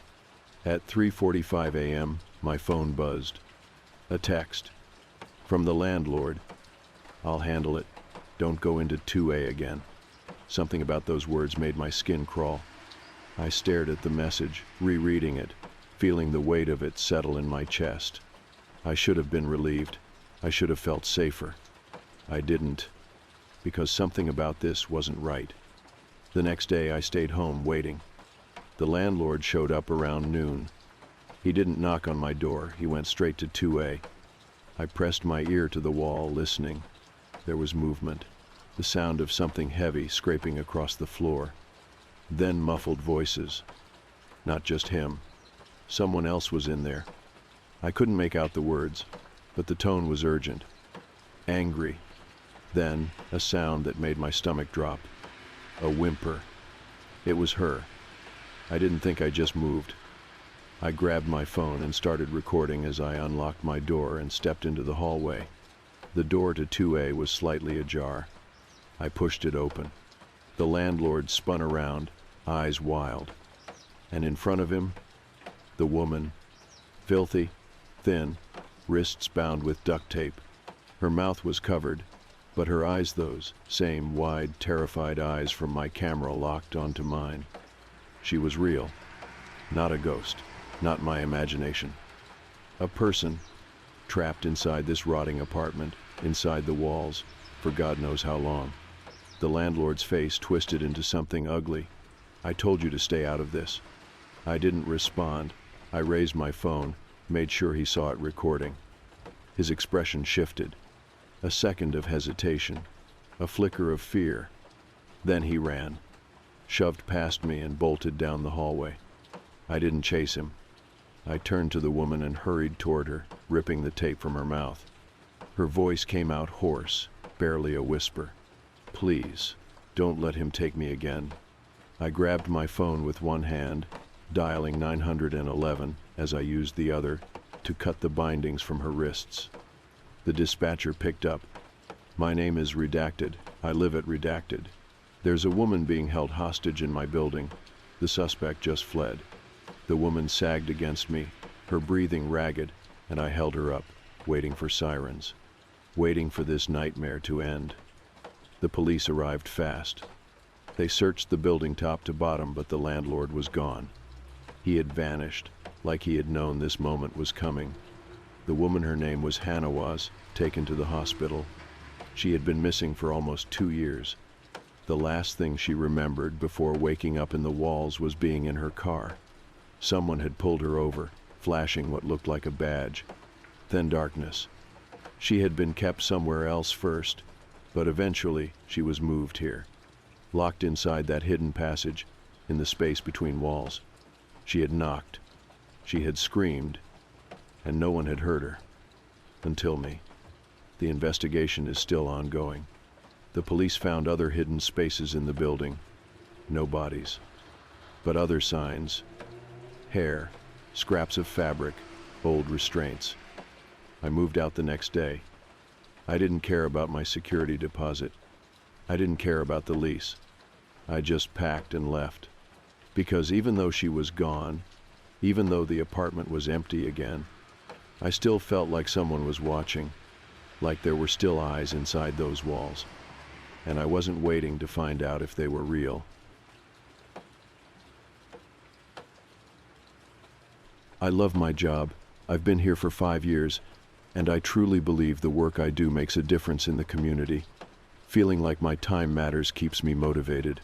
At 3:45 a.m., my phone buzzed. A text. From the landlord. "I'll handle it. Don't go into 2A again." Something about those words made my skin crawl. I stared at the message, rereading it, feeling the weight of it settle in my chest. I should have been relieved. I should have felt safer. I didn't, because something about this wasn't right. The next day I stayed home waiting. The landlord showed up around noon. He didn't knock on my door. He went straight to 2A. I pressed my ear to the wall, listening. There was movement, the sound of something heavy scraping across the floor. Then muffled voices. Not just him. Someone else was in there. I couldn't make out the words, but the tone was urgent. Angry. Then, a sound that made my stomach drop. A whimper. It was her. I didn't think I just moved. I grabbed my phone and started recording as I unlocked my door and stepped into the hallway. The door to 2A was slightly ajar. I pushed it open. The landlord spun around, eyes wild. And in front of him, the woman, filthy, thin, wrists bound with duct tape. Her mouth was covered, but her eyes, those same wide, terrified eyes from my camera, locked onto mine. She was real, not a ghost, not my imagination. A person, trapped inside this rotting apartment, inside the walls, for God knows how long. The landlord's face twisted into something ugly. "I told you to stay out of this." I didn't respond. I raised my phone, made sure he saw it recording. His expression shifted. A second of hesitation, a flicker of fear. Then he ran, shoved past me and bolted down the hallway. I didn't chase him. I turned to the woman and hurried toward her, ripping the tape from her mouth. Her voice came out hoarse, barely a whisper. "Please, don't let him take me again." I grabbed my phone with one hand, dialing 911 as I used the other to cut the bindings from her wrists. The dispatcher picked up. "My name is Redacted. I live at Redacted. There's a woman being held hostage in my building. The suspect just fled." The woman sagged against me, her breathing ragged, and I held her up, waiting for sirens, waiting for this nightmare to end. The police arrived fast. They searched the building top to bottom, but the landlord was gone. He had vanished, like he had known this moment was coming. The woman, her name was Hannah, was taken to the hospital. She had been missing for almost 2 years. The last thing she remembered before waking up in the walls was being in her car. Someone had pulled her over, flashing what looked like a badge. Then darkness. She had been kept somewhere else first, but eventually she was moved here, locked inside that hidden passage, in the space between walls. She had knocked. She had screamed, and no one had heard her. Until me. The investigation is still ongoing. The police found other hidden spaces in the building. No bodies, but other signs. Hair, scraps of fabric, old restraints. I moved out the next day. I didn't care about my security deposit. I didn't care about the lease. I just packed and left. Because even though she was gone, even though the apartment was empty again, I still felt like someone was watching, like there were still eyes inside those walls. And I wasn't waiting to find out if they were real. I love my job. I've been here for 5 years, and I truly believe the work I do makes a difference in the community. Feeling like my time matters keeps me motivated.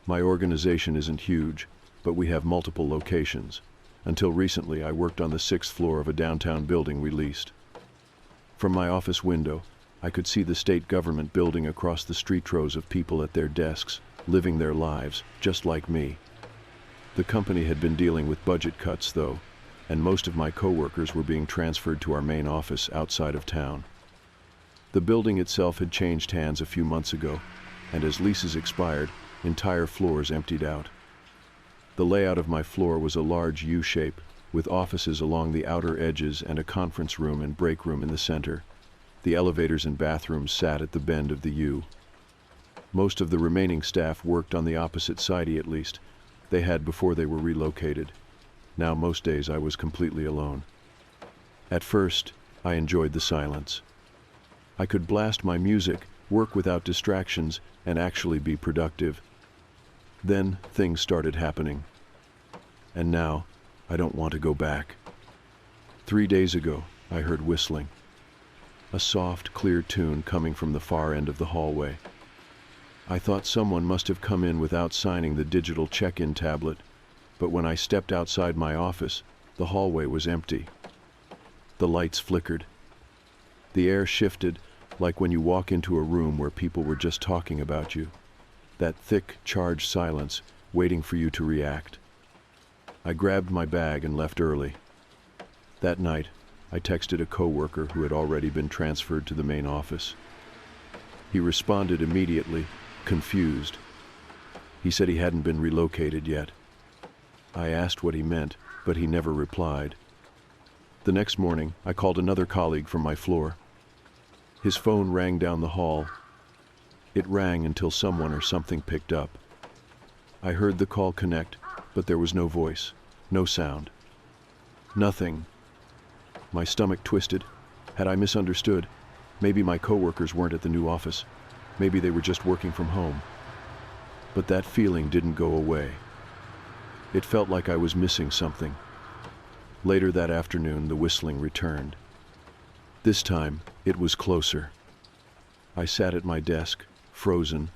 My organization isn't huge, but we have multiple locations. Until recently, I worked on the 6th floor of a downtown building we leased. From my office window, I could see the state government building across the street, rows of people at their desks, living their lives, just like me. The company had been dealing with budget cuts, though, and most of my coworkers were being transferred to our main office outside of town. The building itself had changed hands a few months ago, and as leases expired, entire floors emptied out. The layout of my floor was a large U-shape, with offices along the outer edges and a conference room and break room in the center. The elevators and bathrooms sat at the bend of the U. Most of the remaining staff worked on the opposite side, at least. They had before they were relocated. Now most days I was completely alone. At first, I enjoyed the silence. I could blast my music, work without distractions, and actually be productive. Then things started happening. And now, I don't want to go back. 3 days ago, I heard whistling. A soft, clear tune coming from the far end of the hallway. I thought someone must have come in without signing the digital check-in tablet, but when I stepped outside my office, the hallway was empty. The lights flickered. The air shifted, like when you walk into a room where people were just talking about you. That thick, charged silence, waiting for you to react. I grabbed my bag and left early. That night, I texted a coworker who had already been transferred to the main office. He responded immediately, confused. He said he hadn't been relocated yet. I asked what he meant, but he never replied. The next morning, I called another colleague from my floor. His phone rang down the hall. It rang until someone or something picked up. I heard the call connect, but there was no voice, no sound. Nothing. My stomach twisted. Had I misunderstood? Maybe my coworkers weren't at the new office. Maybe they were just working from home. But that feeling didn't go away. It felt like I was missing something. Later that afternoon, the whistling returned. This time, it was closer. I sat at my desk, frozen,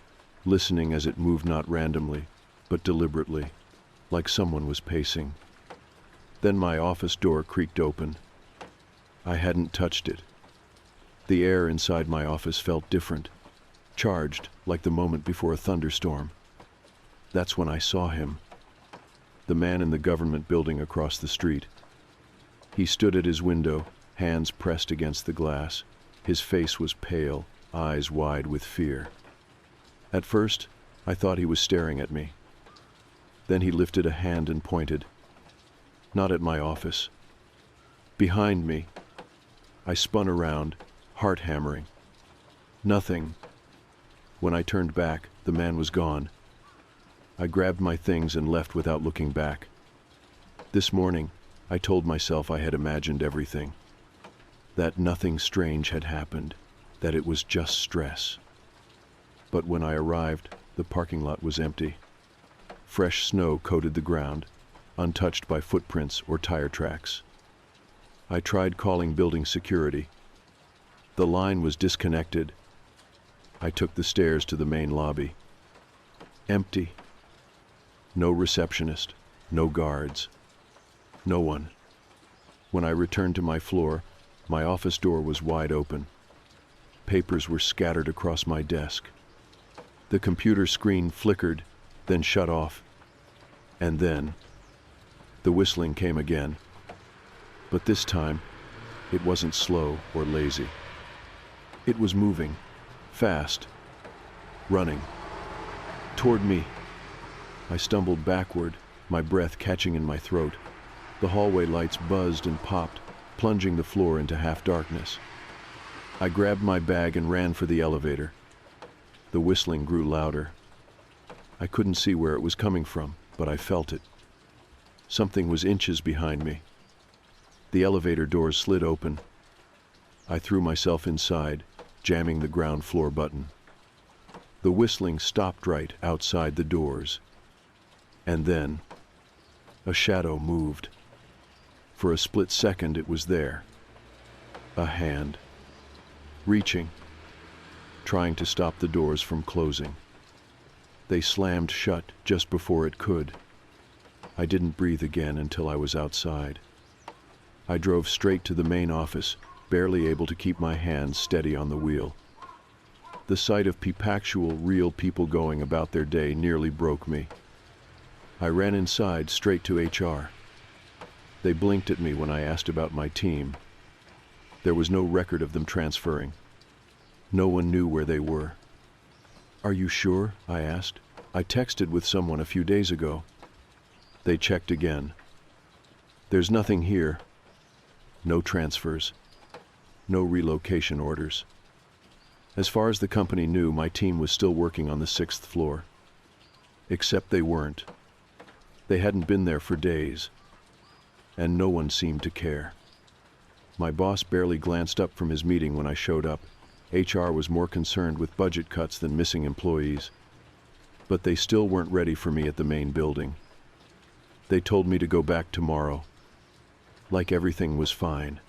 listening as it moved not randomly, but deliberately, like someone was pacing. Then my office door creaked open. I hadn't touched it. The air inside my office felt different, charged like the moment before a thunderstorm. That's when I saw him. the man in the government building across the street. He stood at his window, hands pressed against the glass. His face was pale, eyes wide with fear. At first, I thought he was staring at me. Then he lifted a hand and pointed. Not at my office. Behind me. I spun around, heart hammering. Nothing. When I turned back, the man was gone. I grabbed my things and left without looking back. This morning, I told myself I had imagined everything. That nothing strange had happened, that it was just stress. But when I arrived, the parking lot was empty. Fresh snow coated the ground, untouched by footprints or tire tracks. I tried calling building security. The line was disconnected. I took the stairs to the main lobby. Empty. No receptionist, no guards. No one. When I returned to my floor, my office door was wide open. Papers were scattered across my desk. The computer screen flickered, then shut off. And then, the whistling came again. But this time, it wasn't slow or lazy. It was moving, fast, running, toward me. I stumbled backward, my breath catching in my throat. The hallway lights buzzed and popped, plunging the floor into half-darkness. I grabbed my bag and ran for the elevator. The whistling grew louder. I couldn't see where it was coming from, but I felt it. Something was inches behind me. The elevator doors slid open. I threw myself inside, jamming the ground floor button. The whistling stopped right outside the doors. And then, a shadow moved. For a split second it was there. A hand. Reaching. Trying to stop the doors from closing. They slammed shut just before it could. I didn't breathe again until I was outside. I drove straight to the main office, barely able to keep my hands steady on the wheel. The sight of actual, real people going about their day nearly broke me. I ran inside straight to HR. They blinked at me when I asked about my team. There was no record of them transferring. No one knew where they were. "Are you sure?" I asked. "I texted with someone a few days ago." They checked again. "There's nothing here. No transfers. No relocation orders." As far as the company knew, my team was still working on the 6th floor. Except they weren't. They hadn't been there for days. And no one seemed to care. My boss barely glanced up from his meeting when I showed up. HR was more concerned with budget cuts than missing employees. But they still weren't ready for me at the main building. They told me to go back tomorrow. Like everything was fine.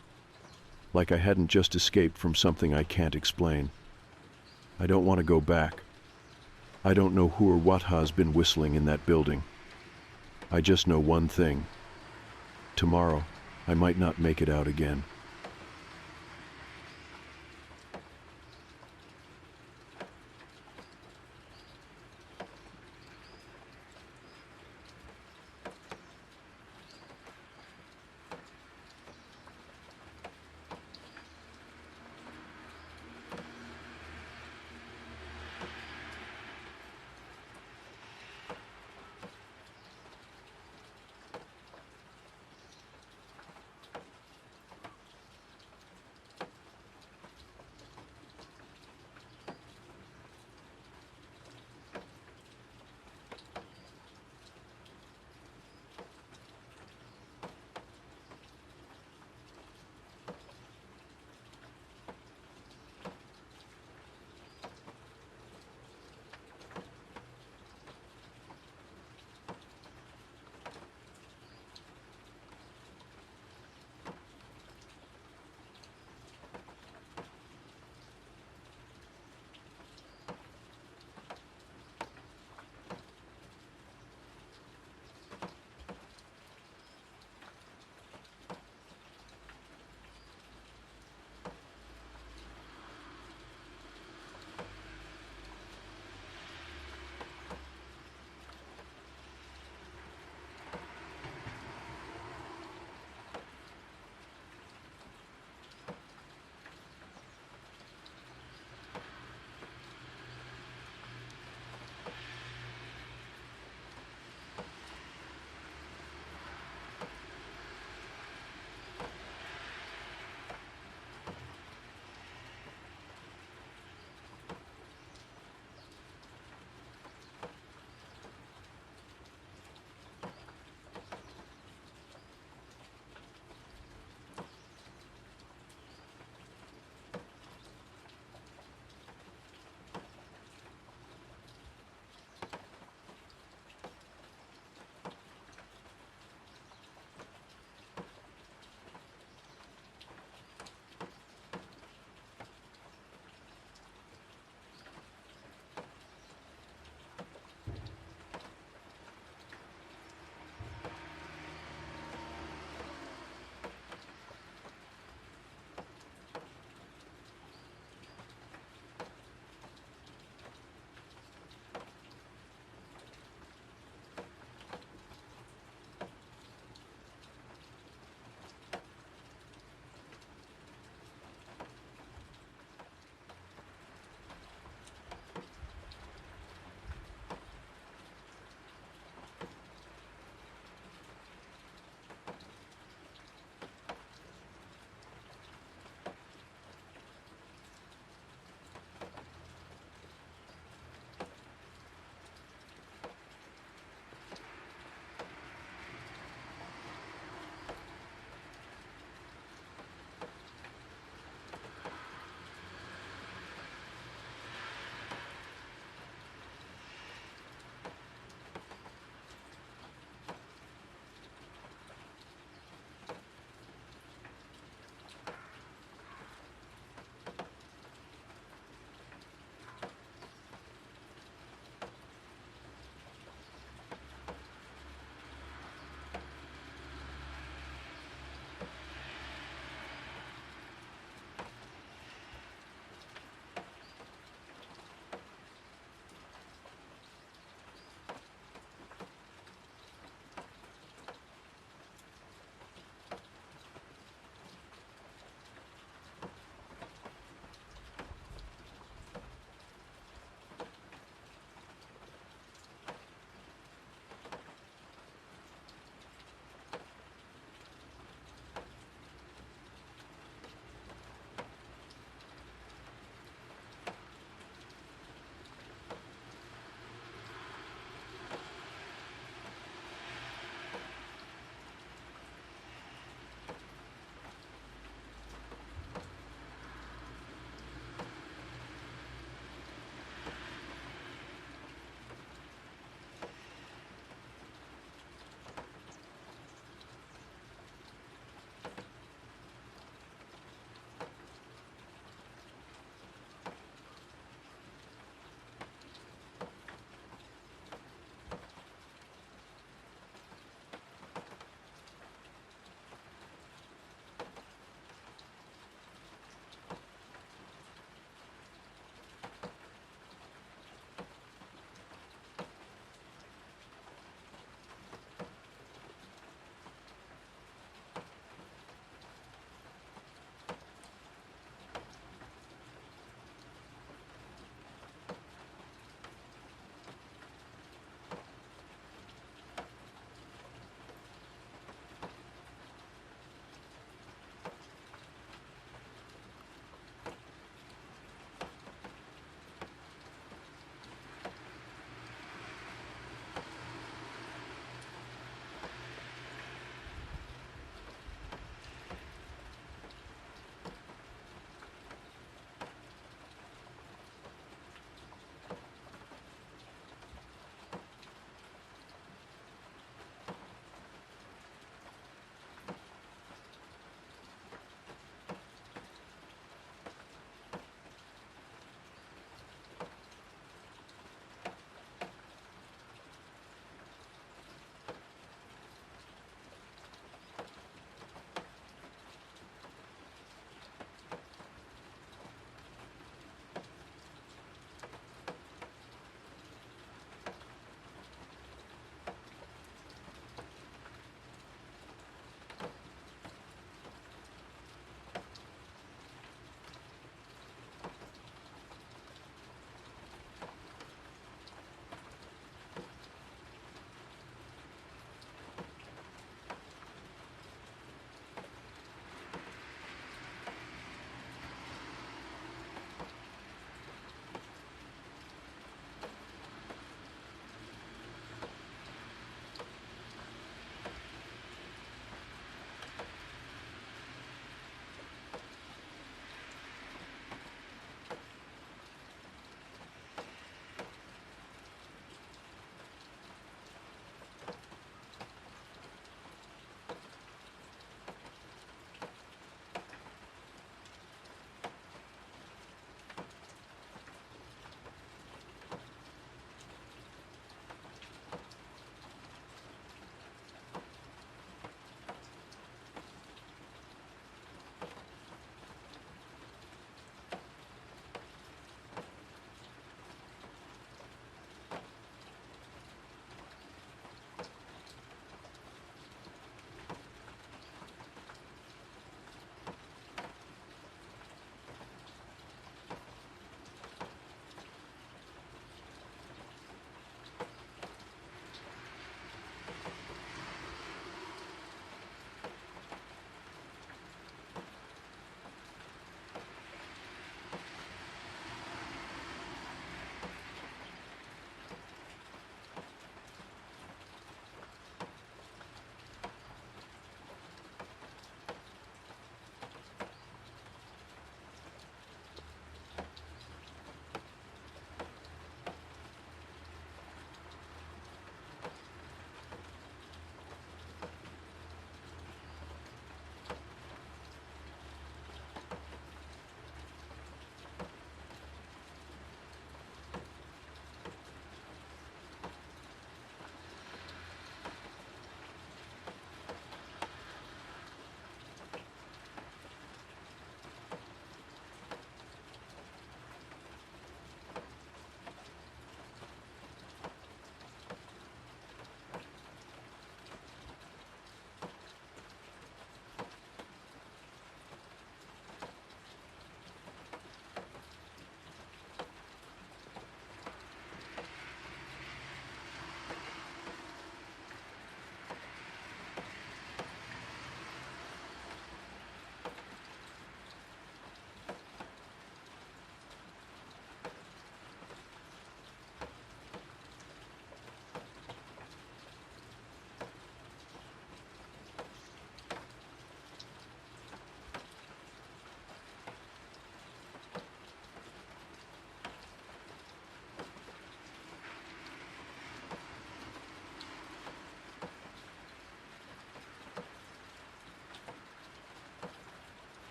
Like I hadn't just escaped from something I can't explain. I don't want to go back. I don't know who or what has been whistling in that building. I just know one thing. Tomorrow, I might not make it out again.